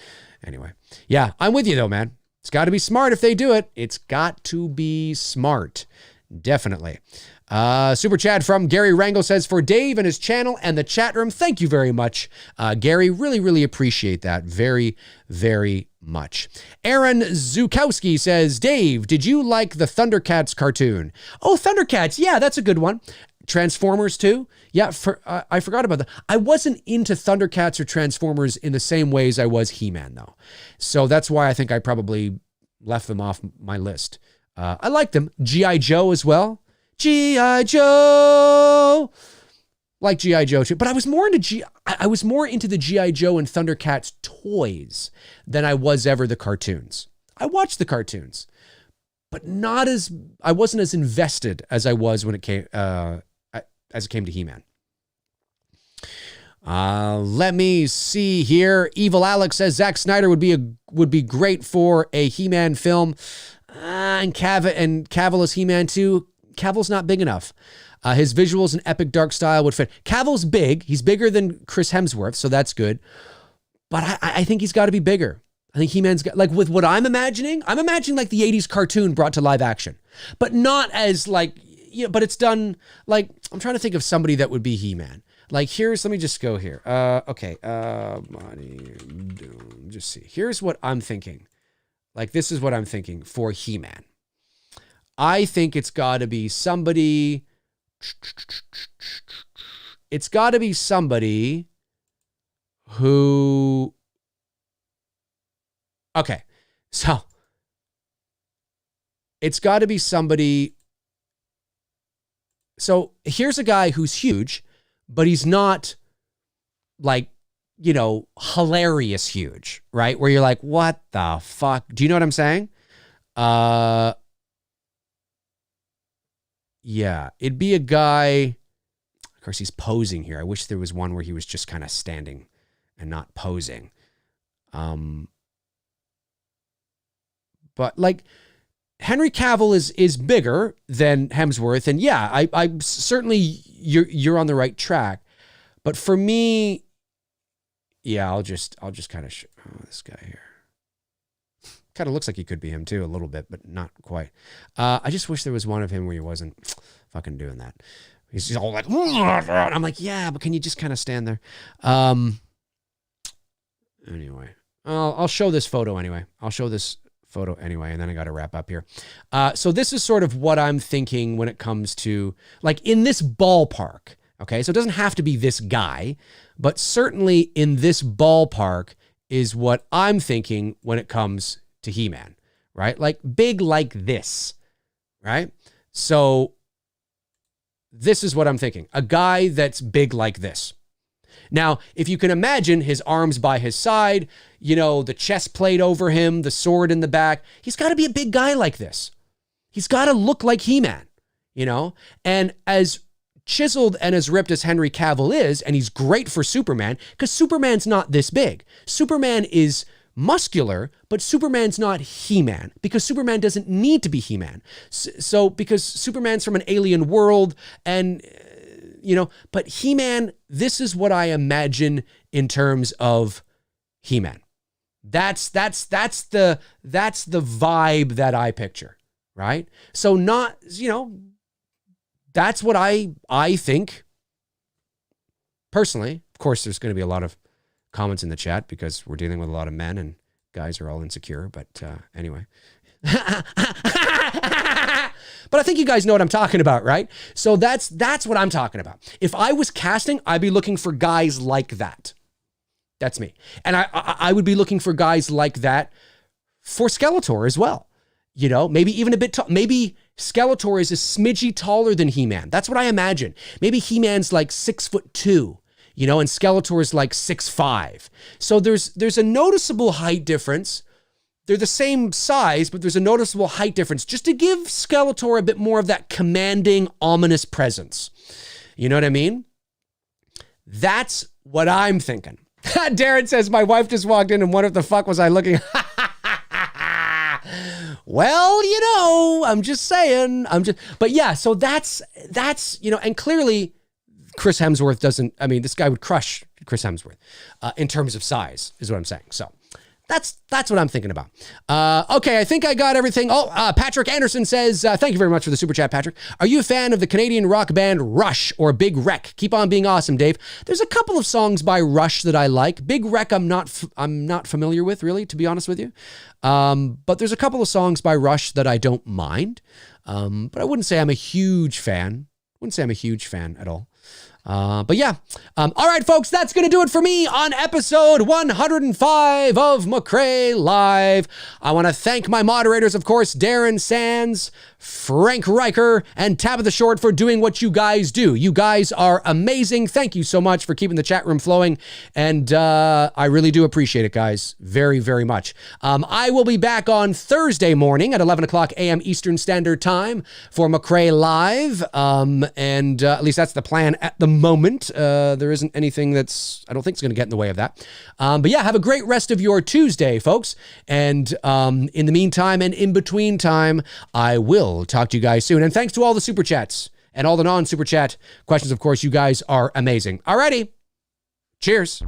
anyway, yeah, I'm with you though, man. It's got to be smart if they do it. It's got to be smart. Definitely. Super chat from Gary Rango says, for Dave and his channel and the chat room, thank you very much. Gary, really, really appreciate that. Very, very much. Aaron Zukowski says, Dave, did you like the Thundercats cartoon? Oh, Thundercats. Yeah, that's a good one. Transformers too? Yeah, I forgot about that. I wasn't into Thundercats or Transformers in the same ways I was He-Man though. So that's why I think I probably left them off my list. I like them. G.I. Joe as well. G.I. Joe. Like G.I. Joe too. But I was more into the G.I. Joe and Thundercats toys than I was ever the cartoons. I watched the cartoons, but I wasn't as invested as I was when it came to He-Man. Let me see here. Evil Alex says Zack Snyder would be great for a He-Man film. And Cavill as He-Man too. Cavill's not big enough. His visuals and epic dark style would fit. Cavill's big. He's bigger than Chris Hemsworth, so that's good. But I think he's got to be bigger. I think He-Man's got, like with what I'm imagining like the 80s cartoon brought to live action. But not as like, you know, but it's done like, I'm trying to think of somebody that would be He-Man. Like let me just go here. Okay. Just see. Here's what I'm thinking. Like, this is what I'm thinking for He-Man. I think it's got to be somebody. It's got to be somebody who. Okay. So, it's got to be somebody. So, here's a guy who's huge, but he's not like, you know, hilarious huge, right? Where you're like, what the fuck? Do you know what I'm saying? Yeah, it'd be a guy. Of course, he's posing here. I wish there was one where he was just kind of standing and not posing. But like Henry Cavill is bigger than Hemsworth, and yeah, I certainly you're on the right track. But for me, yeah, I'll just kind of this guy here. Kind of looks like he could be him too, a little bit, but not quite. I just wish there was one of him where he wasn't fucking doing that. He's just all like, I'm like, yeah, but can you just kind of stand there? Anyway, I'll show this photo anyway. And then I got to wrap up here. So this is sort of what I'm thinking when it comes to, like, in this ballpark. Okay, so it doesn't have to be this guy, but certainly in this ballpark is what I'm thinking when it comes to He-Man, right? Like big like this, right? So this is what I'm thinking. A guy that's big like this. Now, if you can imagine his arms by his side, you know, the chest plate over him, the sword in the back, he's got to be a big guy like this. He's got to look like He-Man, you know? And as chiseled and as ripped as Henry Cavill is, and he's great for Superman, because Superman's not this big. Superman is muscular, but Superman's not He-Man, because Superman doesn't need to be He-Man. So because Superman's from an alien world, and you know, but He-Man, this is what I imagine in terms of He-Man. That's the vibe that I picture, right? So not, you know, that's what I think personally. Of course, there's going to be a lot of comments in the chat because we're dealing with a lot of men and guys are all insecure. But anyway. But I think you guys know what I'm talking about, right? So that's what I'm talking about. If I was casting, I'd be looking for guys like that. That's me. And I would be looking for guys like that for Skeletor as well. You know, maybe even a bit tall. Maybe Skeletor is a smidgy taller than He-Man. That's what I imagine. Maybe He-Man's like 6'2", you know, and Skeletor's like 6'5". So there's a noticeable height difference. They're the same size, but there's a noticeable height difference just to give Skeletor a bit more of that commanding, ominous presence. You know what I mean? That's what I'm thinking. Darren says, my wife just walked in and what the fuck was I looking? Well, you know, I'm just saying, but yeah, so that's, you know, and clearly Chris Hemsworth doesn't, I mean, this guy would crush Chris Hemsworth in terms of size is what I'm saying. So That's what I'm thinking about. Okay, I think I got everything. Oh, Patrick Anderson says, thank you very much for the super chat, Patrick. Are you a fan of the Canadian rock band Rush or Big Wreck? Keep on being awesome, Dave. There's a couple of songs by Rush that I like. Big Wreck I'm not familiar with, really, to be honest with you. But there's a couple of songs by Rush that I don't mind. But I wouldn't say I'm a huge fan. At all. But yeah. All right, folks, that's going to do it for me on episode 105 of McRae Live. I want to thank my moderators, of course, Darren Sands, Frank Riker, and Tabitha Short for doing what you guys do. You guys are amazing. Thank you so much for keeping the chat room flowing. And I really do appreciate it, guys. Very, very much. I will be back on Thursday morning at 11 o'clock a.m. Eastern Standard Time for McRae Live. And at least that's the plan at the moment. There isn't anything that's, I don't think, is going to get in the way of that. But yeah, have a great rest of your Tuesday, folks. And in the meantime and in between time, I will talk to you guys soon. And thanks to all the super chats and all the non-super chat questions. Of course, you guys are amazing. Alrighty. Cheers.